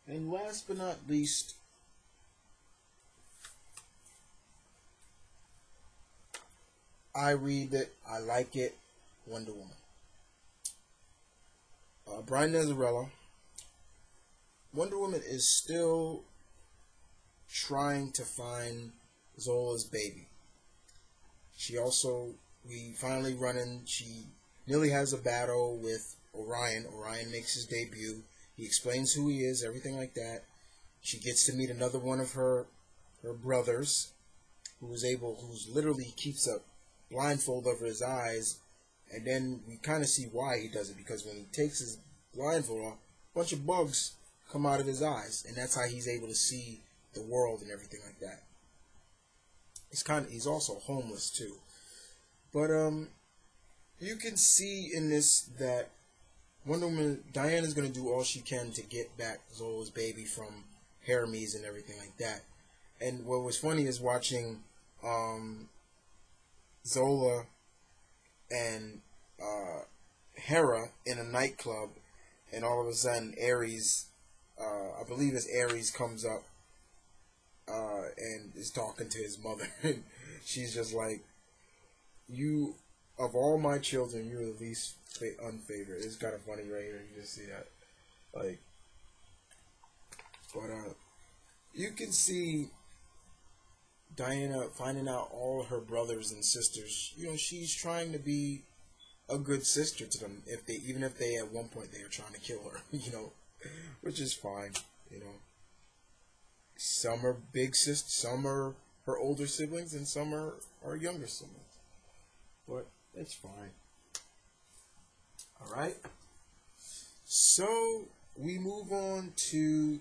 And last but not least, I read it, I like it, Wonder Woman. Brian Azzarello. Wonder Woman is still trying to find Zola's baby. We finally she nearly has a battle with Orion. Orion makes his debut. He explains who he is, everything like that. She gets to meet another one of her brothers, who's literally keeps a blindfold over his eyes, and then we kind of see why he does it, because when he takes his blindfold off, a bunch of bugs come out of his eyes, and that's how he's able to see the world and everything like that. He's also homeless too. But you can see in this that Wonder Woman, Diana's going to do all she can to get back Zola's baby from Hermes and everything like that. And what was funny is watching Zola and Hera in a nightclub, and all of a sudden Ares, I believe it's Ares, comes up and is talking to his mother. And she's just like, "You, of all my children, you're the least unfavored." It's kind of funny right here. You just see that, like, but you can see Diana finding out all her brothers and sisters. She's trying to be a good sister to them. Even if they at one point they are trying to kill her, which is fine. Some are big sisters, some are her older siblings, and some are her younger siblings. But it's fine. Alright. So we move on to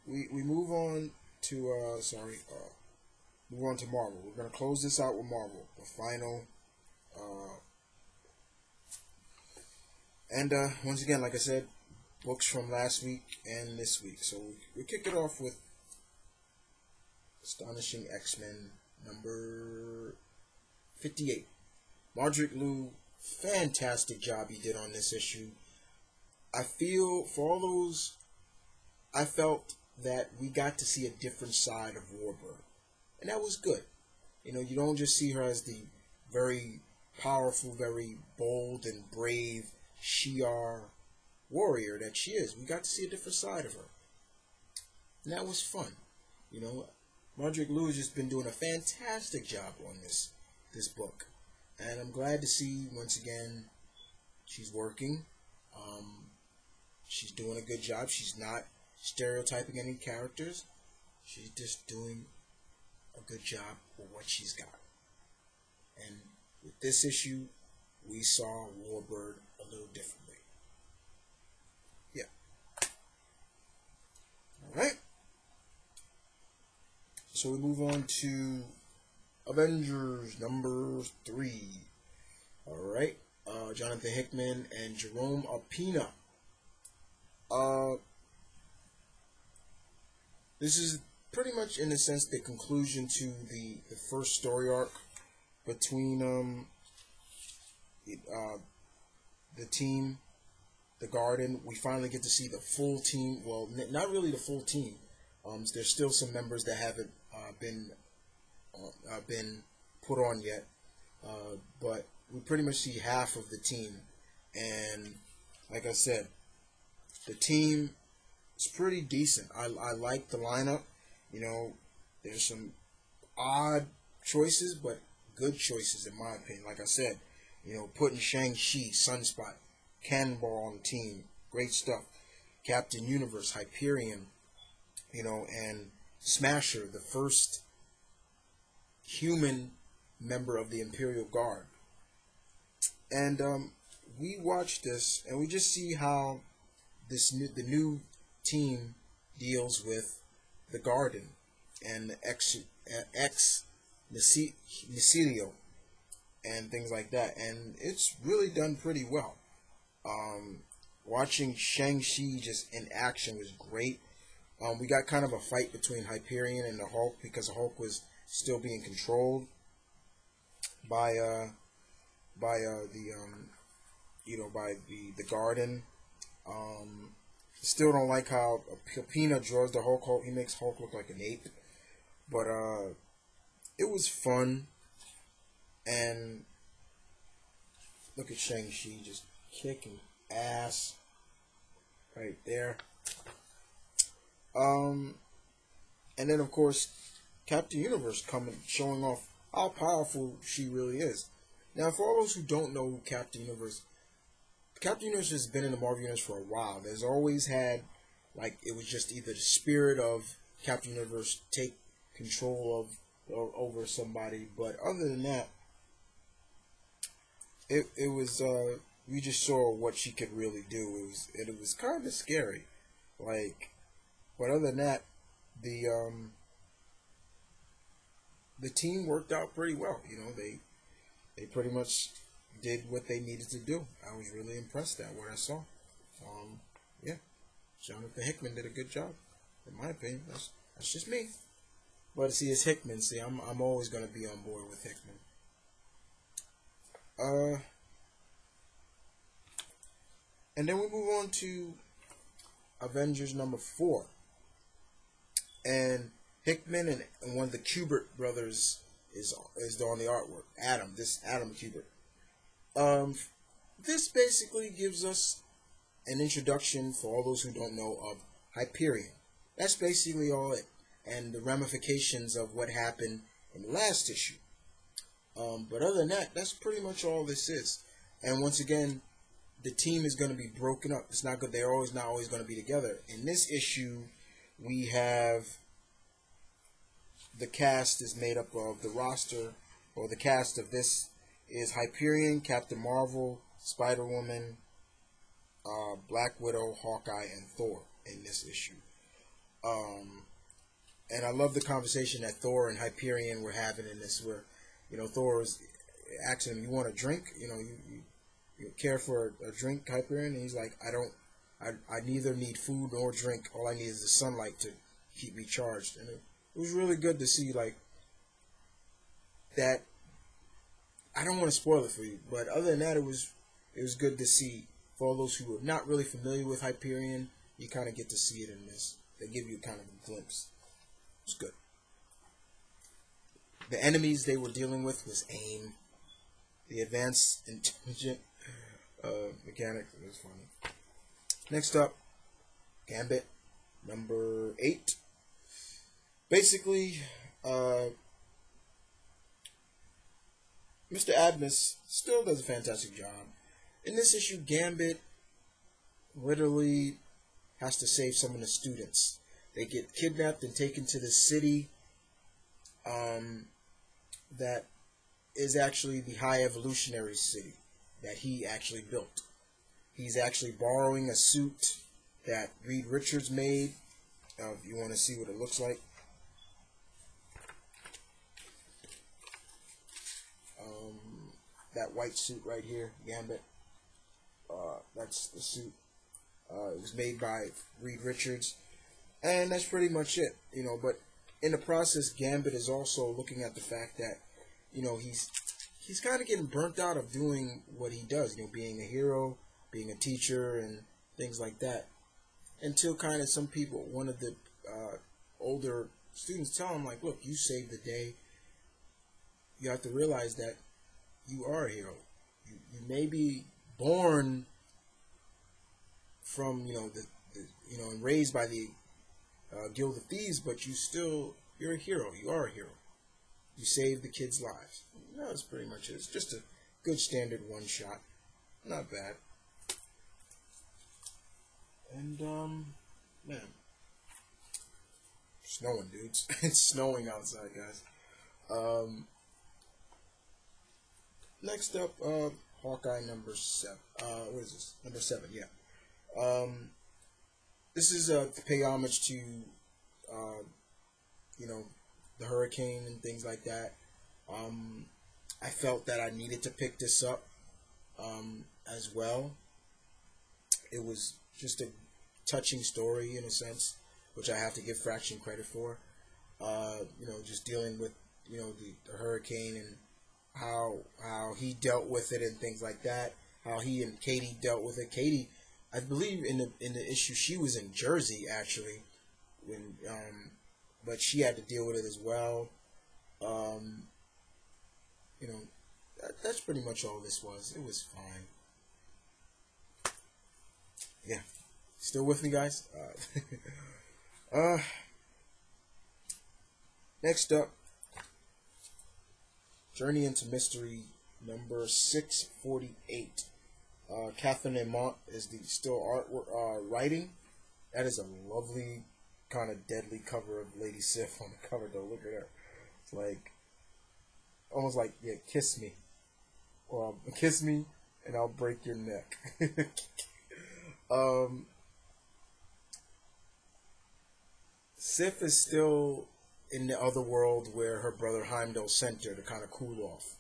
we move on to move on to Marvel. We're gonna close this out with Marvel, the final and once again, like I said, books from last week and this week. So we kick it off with Astonishing X-Men number 58. Mardruk Lu, fantastic job he did on this issue. I felt that we got to see a different side of Warbird, and that was good. You don't just see her as the very powerful, very bold and brave Shi'ar warrior that she is. We got to see a different side of her, and that was fun. Mardruk Lu has just been doing a fantastic job on this book, and I'm glad to see once again she's working. She's doing a good job. She's not stereotyping any characters. She's just doing a good job with what she's got. And with this issue, we saw Warbird a little differently. Yeah. Alright. So we move on to Avengers number 3. Alright. Jonathan Hickman and Jerome Opeña. This is pretty much, in a sense, the conclusion to the first story arc between the team, the Garden. We finally get to see the full team. Well, not really the full team. There's still some members that haven't been put on yet, but we pretty much see half of the team. And like I said, the team is pretty decent. I like the lineup. There's some odd choices, but good choices in my opinion. Like I said, putting Shang-Chi, Sunspot, Cannonball on the team, great stuff. Captain Universe, Hyperion, and Smasher, the first human member of the Imperial Guard. And we watch this, and we just see how the new team deals with the Garden and the ex Nicidio and things like that, and it's really done pretty well. Watching Shang-Chi just in action was great. We got kind of a fight between Hyperion and the Hulk because the Hulk was still being controlled by the Garden. Still don't like how Pina draws the Hulk. He makes Hulk look like an ape, but it was fun. And look at Shang-Chi just kicking ass right there. And then of course Captain Universe coming, showing off how powerful she really is. Now, for all those who don't know Captain Universe has been in the Marvel Universe for a while. There's always had, like, it was just either the spirit of Captain Universe take control of over somebody, but other than that, it was we just saw what she could really do. It was kind of scary, like, but other than that, the team worked out pretty well. They pretty much did what they needed to do. I was really impressed at what I saw. Yeah, Jonathan Hickman did a good job, in my opinion. That's just me. But see, it's Hickman. See, I'm always gonna be on board with Hickman. And then we move on to Avengers number 4, and Hickman and one of the Kubert brothers is on the artwork. Adam Kubert. This basically gives us an introduction, for all those who don't know, of Hyperion. That's basically all it, and the ramifications of what happened in the last issue. But other than that, that's pretty much all this is. And once again, the team is going to be broken up. It's not good. They're not always going to be together. In this issue, we have the cast is made up of the roster, or the cast of this is Hyperion, Captain Marvel, Spider-Woman, Black Widow, Hawkeye, and Thor in this issue. And I love the conversation that Thor and Hyperion were having in this, where Thor was asking him, "You want a drink? You care for a drink, Hyperion?" And he's like, I neither need food nor drink. All I need is the sunlight to keep me charged." And it was really good to see, like, that. I don't want to spoil it for you, but other than that, it was good to see. For all those who are not really familiar with Hyperion, you kind of get to see it in this. They give you kind of a glimpse. It's good. The enemies they were dealing with was AIM, the Advanced Intelligent Mechanics. It was funny. Next up, Gambit, number 8. Basically, Mr. Adams still does a fantastic job. In this issue, Gambit literally has to save some of the students. They get kidnapped and taken to the city that is actually the High Evolutionary City that he actually built. He's actually borrowing a suit that Reed Richards made. If you want to see what it looks like. That white suit right here, Gambit. That's the suit. It was made by Reed Richards. And that's pretty much it, but in the process, Gambit is also looking at the fact that, he's kind of getting burnt out of doing what he does, being a hero, being a teacher, and things like that. Until kind of some people, one of the older students tell him, like, look, you saved the day. You have to realize that you are a hero. You may be born from, and raised by the Guild of Thieves, but you're a hero. You are a hero. you save the kids' lives. That's pretty much it. It's just a good standard one shot. Not bad. And man, snowing, dudes. It's snowing outside, guys. Next up, Hawkeye number 7. What is this? Number 7, yeah. This is to pay homage to, you know, the hurricane and things like that. I felt that I needed to pick this up as well. It was just a touching story in a sense, which I have to give Fraction credit for. You know, just dealing with, you know, the hurricane and how he dealt with it and things like that. How he and Katie dealt with it. Katie, I believe in the issue, she was in Jersey actually, when but she had to deal with it as well. You know, that's pretty much all this was. It was fine. Yeah, still with me, guys? Next up, Journey into Mystery number 648. Catherine Amont is the still writing. That is a lovely, kind of deadly cover of Lady Sif on the cover, though. Look at her. It's like, almost like, yeah, kiss me. Or kiss me and I'll break your neck. Sif is still in the other world where her brother Heimdall sent her to kind of cool off.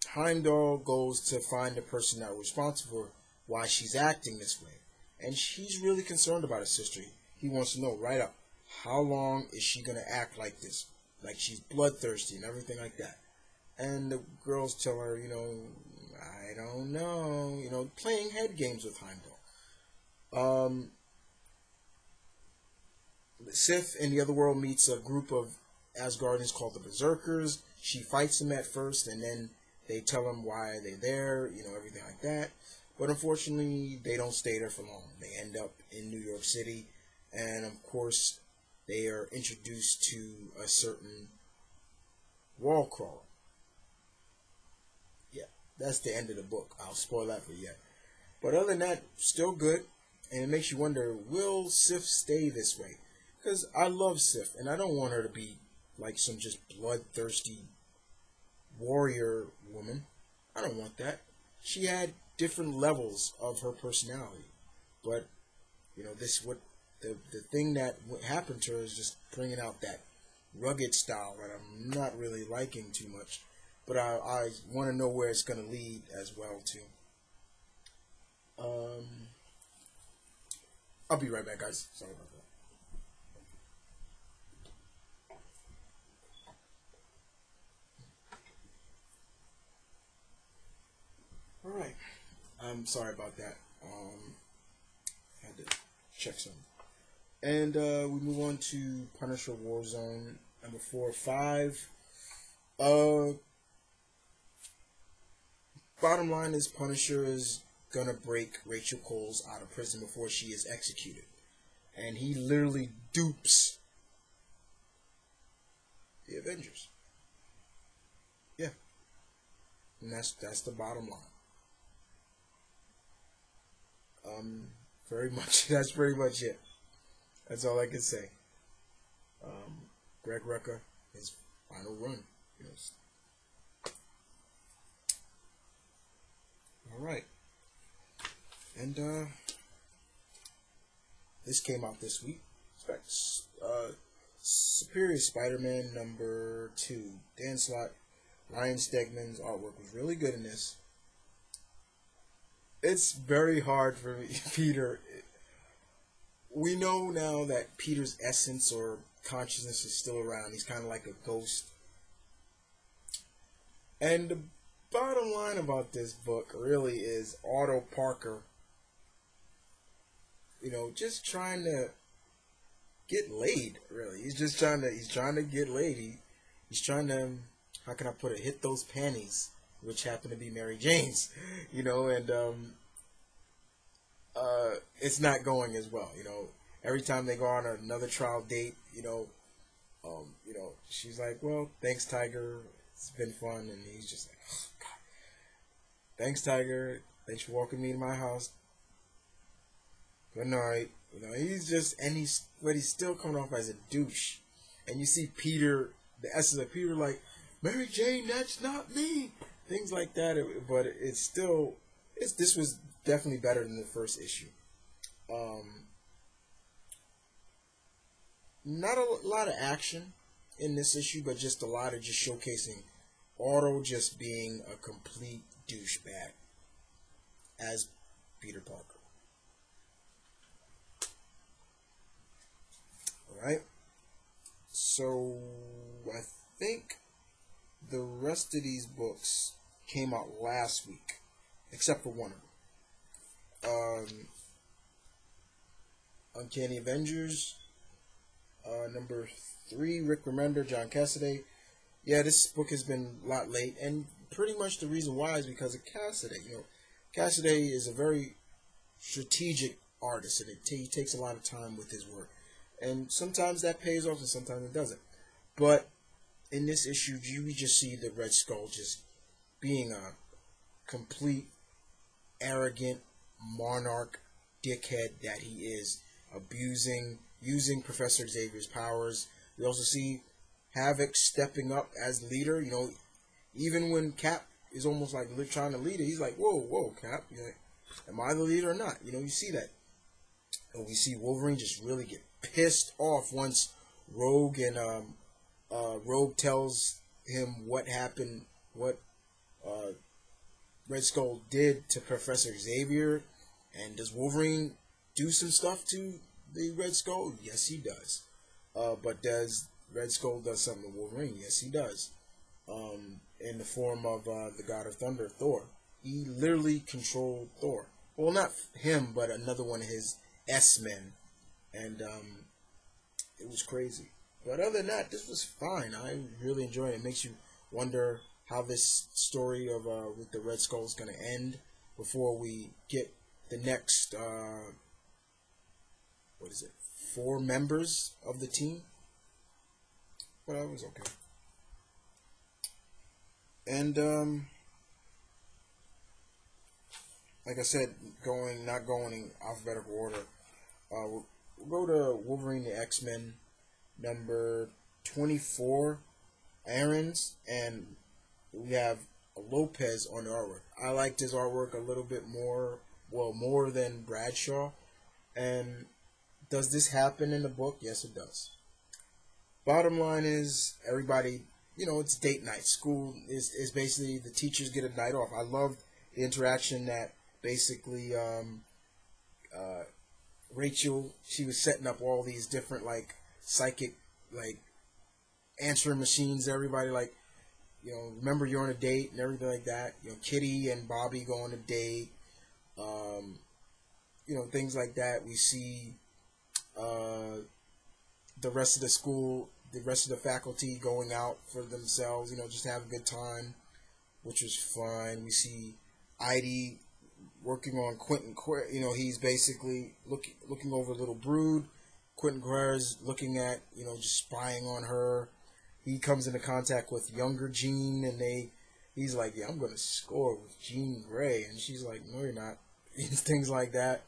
Heimdall goes to find the person that was responsible for why she's acting this way. And she's really concerned about her sister. He wants to know right up, how long is she going to act like this? Like she's bloodthirsty and everything like that. And the girls tell her, you know, I don't know, you know, playing head games with Heimdall. Sif in the other world meets a group of Asgardians called the Berserkers. She fights them at first, and then they tell them why they're there, you know, everything like that. But unfortunately, they don't stay there for long. They end up in New York City, and of course, they are introduced to a certain wall crawler. Yeah, that's the end of the book. I'll spoil that for you. But other than that, still good, and it makes you wonder, will Sif stay this way? Because I love Sif, and I don't want her to be like some just bloodthirsty warrior woman. I don't want that. She had different levels of her personality, but you know, this what the thing that happened to her is just bringing out that rugged style that I'm not really liking too much. But I want to know where it's going to lead as well too. I'll be right back, guys. Sorry about that. Alright, I'm sorry about that. Had to check some. And we move on to Punisher Warzone number 4 or 5. Bottom line is Punisher is gonna break Rachel Coles out of prison before she is executed. And he literally dupes the Avengers. Yeah. And that's the bottom line. Very much. That's pretty much it. That's all I can say. Greg Rucka, his final run. You know. All right. And this came out this week. Superior Spider-Man number 2. Dan Slott, Ryan Stegman's artwork was really good in this. It's very hard for me, Peter. We know now that Peter's essence or consciousness is still around. He's kind of like a ghost. And the bottom line about this book really is Otto Parker, you know, just trying to get laid, really. He's trying to get laid. He's trying to, how can I put it, hit those panties, which happen to be Mary Jane's, you know, and it's not going as well, you know. Every time they go on another trial date, you know, She's like, well, thanks, Tiger. It's been fun. And he's just like, oh, God. Thanks, Tiger. Thanks for walking me to my house. Good night. But he's still coming off as a douche. And you see Peter, the essence of Peter, like, Mary Jane, that's not me. Things like that. But this was definitely better than the first issue. Not a lot of action in this issue, but just a lot of just showcasing Otto just being a complete douchebag as Peter Parker. Alright, so I think the rest of these books came out last week, except for one of them. Uncanny Avengers, number 3, Rick Remender, John Cassaday. Yeah, this book has been a lot late, and pretty much the reason why is because of Cassaday. Cassaday is a very strategic artist, and he takes a lot of time with his work. And sometimes that pays off, and sometimes it doesn't. But in this issue, we just see the Red Skull just being a complete, arrogant, monarch dickhead that he is, using Professor Xavier's powers. We also see Havoc stepping up as leader. Even when Cap is almost like trying to lead it, he's like, whoa, Cap. Am I the leader or not? You see that. And we see Wolverine just really get pissed off once Rogue tells him what happened, what Red Skull did to Professor Xavier. And does Wolverine do some stuff to the Red Skull? Yes, he does. But does Red Skull does something to Wolverine? Yes, he does. In the form of the God of Thunder, Thor. He literally controlled Thor. Well, not him, but another one of his S-men. And it was crazy. But other than that, this was fine. I really enjoyed it. It makes you wonder how this story of with the Red Skull is going to end before we get the next 4 members of the team. But it was okay. And like I said, not going in alphabetical order. We'll go to Wolverine the X-Men number 24, Aaron's, and we have Lopez on the artwork. I liked his artwork a little bit more than Bradshaw. And does this happen in the book? Yes, it does. Bottom line is, everybody, it's date night. School is basically the teachers get a night off. I loved the interaction that basically Rachel, she was setting up all these different psychic answering machines. Everybody remember you're on a date and everything like that. Kitty and Bobby go on a date. Things like that. We see the rest of the school, the rest of the faculty going out for themselves, just have a good time, which was fun. We see Idie working on Quentin, he's basically looking over Little Brood. Quentin Guerrero's looking at, just spying on her. He comes into contact with younger Jean, and he's like, yeah, I'm going to score with Jean Grey. And she's like, no, you're not. Things like that.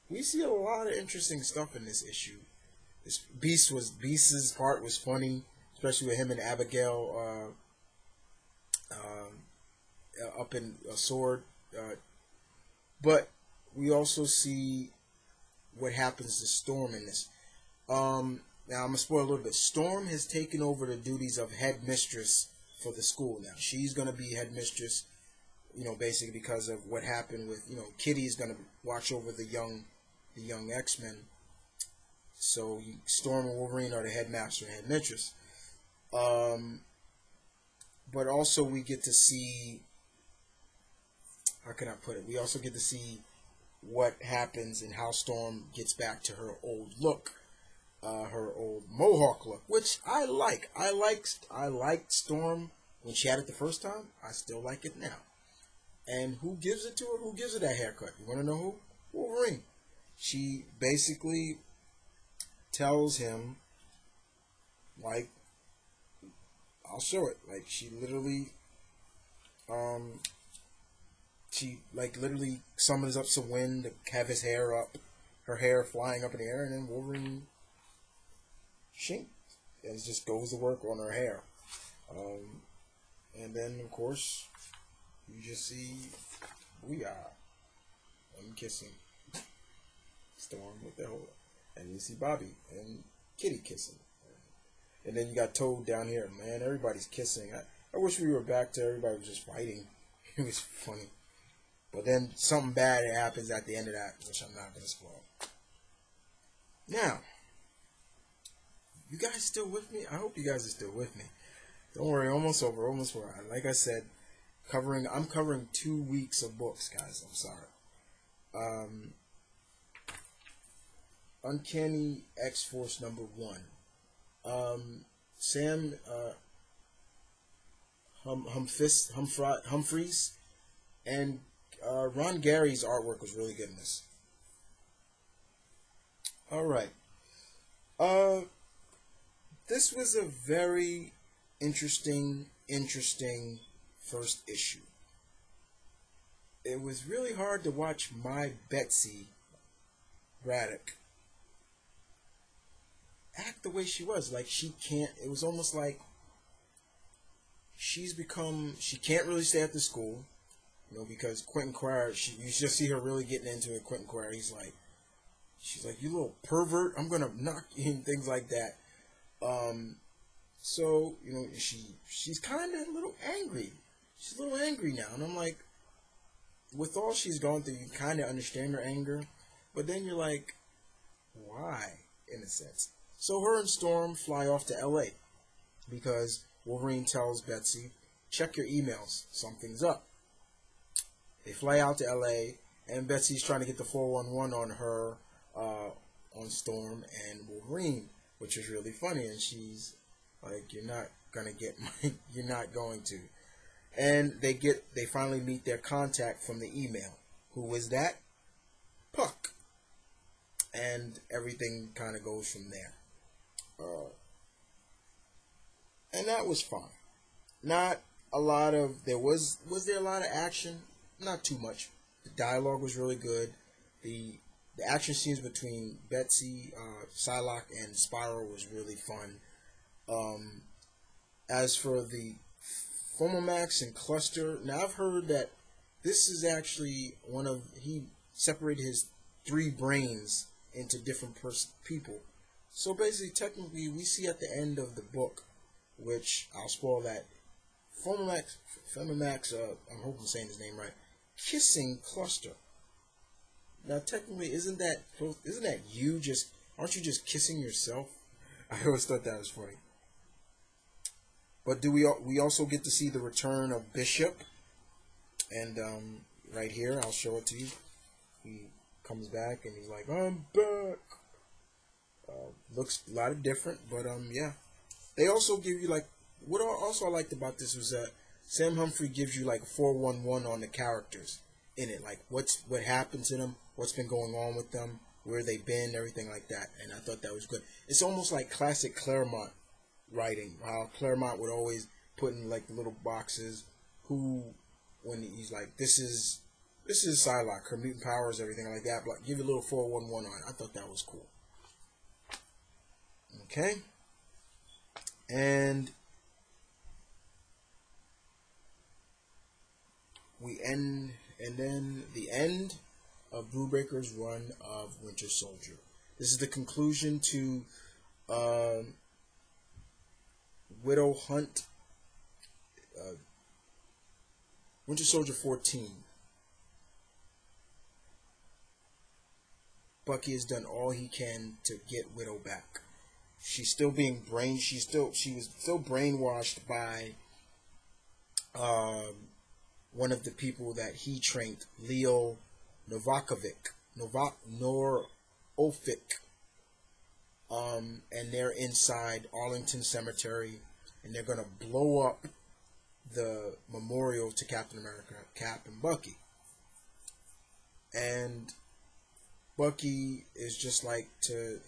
We see a lot of interesting stuff in this issue. Beast's part was funny, especially with him and Abigail up in a sword. But we also see what happens to Storm in this. Now I'm gonna spoil a little bit. Storm has taken over the duties of headmistress for the school now. She's gonna be headmistress, basically because of what happened with, Kitty's gonna watch over the young X-Men. So Storm and Wolverine are the headmaster and headmistress. But also we get to see, how can I put it? We also get to see what happens and how Storm gets back to her old look, her old Mohawk look, which I like. I liked Storm when she had it the first time. I still like it now. And who gives it to her? Who gives her that haircut? You want to know who? Wolverine. She basically tells him, like, I'll show it. Like, she literally, literally summons up some wind to have his hair up, her hair flying up in the air, and then Wolverine shink, and it just goes to work on her hair. And then, of course, you just see, booyah, them kissing. Storm with the whole, and you see Bobby and Kitty kissing. And then you got Toad down here. Man, everybody's kissing. I wish we were back to everybody was just fighting. It was funny. But then something bad happens at the end of that, which I'm not going to spoil. Now, you guys still with me? I hope you guys are still with me. Don't worry, almost over, almost over. Like I said, I'm covering 2 weeks of books, guys. I'm sorry. Uncanny X-Force #1. Sam Humphries and Ron Gary's artwork was really good in this. Alright. This was a very interesting first issue. It was really hard to watch my Betsy Braddock act the way she was. Like, she can't, it was almost like she can't really stay at the school, because Quentin Quire, you just see her really getting into it. Quentin Quire, she's like, you little pervert, I'm gonna knock you, and things like that. So, she's kind of a little angry. She's a little angry now, and I'm like, with all she's gone through, you kind of understand her anger, but then you're like, why, in a sense? So her and Storm fly off to L.A. because Wolverine tells Betsy, check your emails, something's up. They fly out to L.A., and Betsy's trying to get the 411 on her, on Storm and Wolverine, which is really funny, and she's like, you're not going to. And they finally meet their contact from the email. Who is that? Puck. And everything kind of goes from there. And that was fine. Not a lot of, was there a lot of action? Not too much. The dialogue was really good. The action scenes between Betsy, Psylocke, and Spiral was really fun. As for the Fomomax and Cluster, now I've heard that this is actually he separated his 3 brains into different people. So basically, technically, we see at the end of the book, which I'll spoil that, Fomomax, I hope I'm saying his name right, kissing Cluster. Now, technically, isn't that you aren't you just kissing yourself? I always thought that was funny. But we also get to see the return of Bishop, and right here, I'll show it to you. He comes back and he's like, I'm back. Looks a lot of different, but yeah. They also give you, like, what also I liked about this was that Sam Humphrey gives you like 411 on the characters in it, like what happened to them, what's been going on with them, where they've been, everything like that. And I thought that was good. It's almost like classic Claremont writing, how Claremont would always put in like the little boxes when he's like, this is Psylocke, her mutant powers, everything like that, but give you a little 411 on it. I thought that was cool. Okay, and then the end of Brubaker's run of Winter Soldier. This is the conclusion to Widow Hunt, Winter Soldier 14. Bucky has done all he can to get Widow back. She's still being she was still brainwashed by one of the people that he trained, Leo Novakovic, and they're inside Arlington Cemetery, and they're gonna blow up the memorial to Captain America, Cap, and Bucky. And Bucky is just like to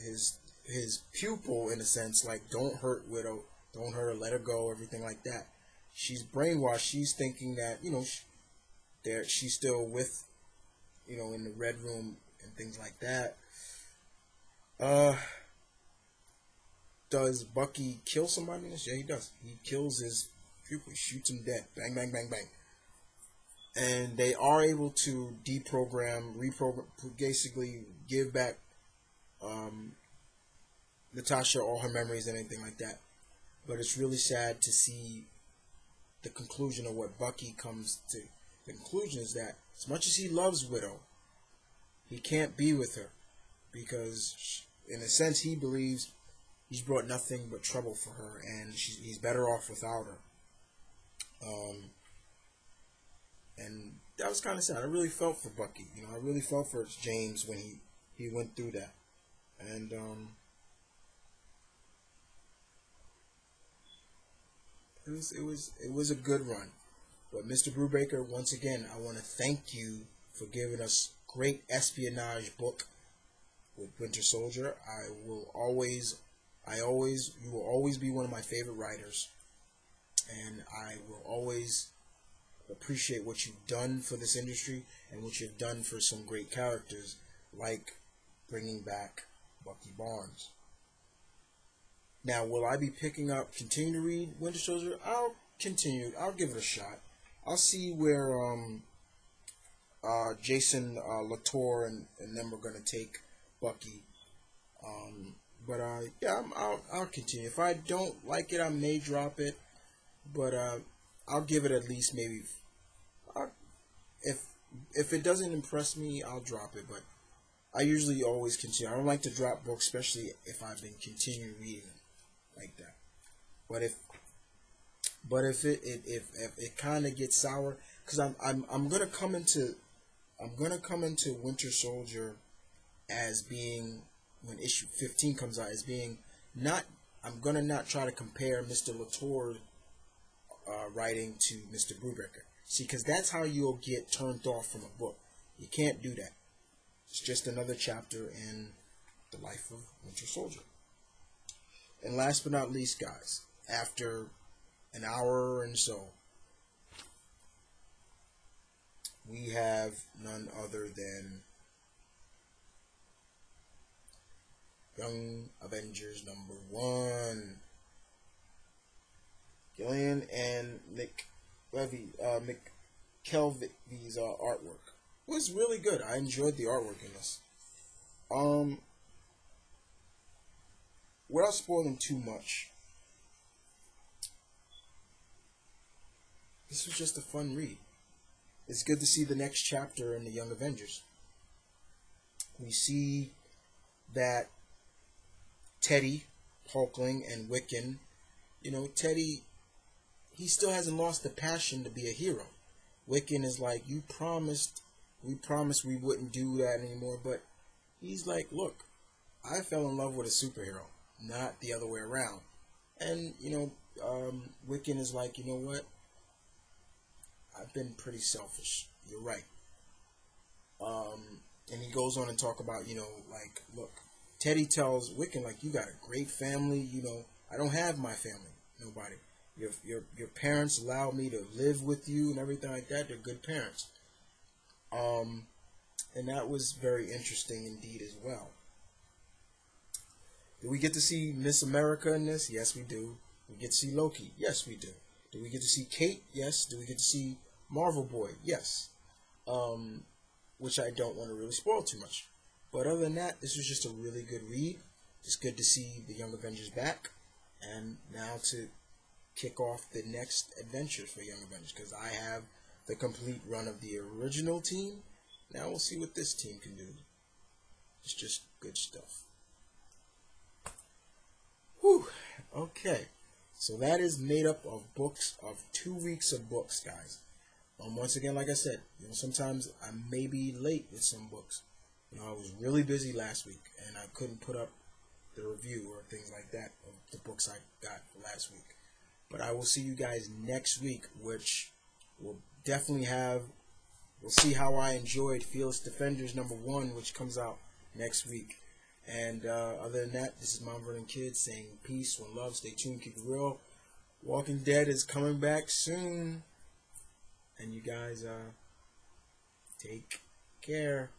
his pupil in a sense, like, don't hurt Widow, don't hurt her, let her go, everything like that. She's brainwashed. She's thinking that, you know, she's still with, you know, in the Red Room and things like that. Does Bucky kill somebody in this? Yeah, he does. He kills his pupil. He shoots him dead. Bang, bang, bang, bang. And they are able to deprogram, reprogram, basically give back Natasha all her memories and anything like that. But it's really sad to see the conclusion of what Bucky comes to. The conclusion is that as much as he loves Widow, he can't be with her because, in a sense, he believes he's brought nothing but trouble for her, and he's better off without her. And that was kind of sad. I really felt for Bucky. You know, I really felt for James when he went through that. And it was a good run. But Mr. Brubaker, once again, I want to thank you for giving us great espionage book with Winter Soldier. You will always be one of my favorite writers, and I will always appreciate what you've done for this industry and what you've done for some great characters, like bringing back Bucky Barnes. Now, will I be continue to read Winter Soldier? I'll continue. I'll give it a shot. I'll see where Jason Latour and them are going to take Bucky. Yeah, I'll continue. If I don't like it, I may drop it. But I'll give it at least maybe. If it doesn't impress me, I'll drop it. But I usually always continue. I don't like to drop books, especially if I've been continuing reading them like that. But if it kind of gets sour, because I'm gonna come into Winter Soldier as being, when issue 15 comes out, as being not. I'm gonna not try to compare Mr. Latour writing to Mr. Brubaker. See, because that's how you'll get turned off from a book. You can't do that. It's just another chapter in the life of Winter Soldier. And last but not least, guys, after an hour and so, we have none other than Young Avengers #1. Gillian and McKelvey's artwork was really good. I enjoyed the artwork in this. Without spoiling too much, this was just a fun read. It's good to see the next chapter in the Young Avengers. We see that Teddy, Hulkling, and Wiccan, Teddy, he still hasn't lost the passion to be a hero. Wiccan is like, we promised we wouldn't do that anymore, but he's like, look, I fell in love with a superhero, not the other way around. And, Wiccan is like, you know what? I've been pretty selfish. You're right. And he goes on and talk about, look, Teddy tells Wiccan, like, you got a great family, I don't have my family, nobody. Your parents allowed me to live with you and everything like that. They're good parents. And that was very interesting indeed as well. Do we get to see Miss America in this? Yes, we do. We get to see Loki? Yes, we do. Do we get to see Kate? Yes. Do we get to see Marvel Boy? Yes. Which I don't want to really spoil too much. But other than that, this was just a really good read. It's good to see the Young Avengers back. And now to kick off the next adventures for Young Avengers, because I have the complete run of the original team. Now we'll see what this team can do. It's just good stuff. Whew. Okay. So that is made up of books, of 2 weeks of books, guys. Once again, like I said, sometimes I may be late with some books. I was really busy last week, and I couldn't put up the review or things like that of the books I got last week. But I will see you guys next week, which will definitely we'll see how I enjoyed Fearless Defenders #1, which comes out next week. And other than that, this is Mount Vernon Kid saying peace, one love, stay tuned, keep it real. Walking Dead is coming back soon. And you guys take care.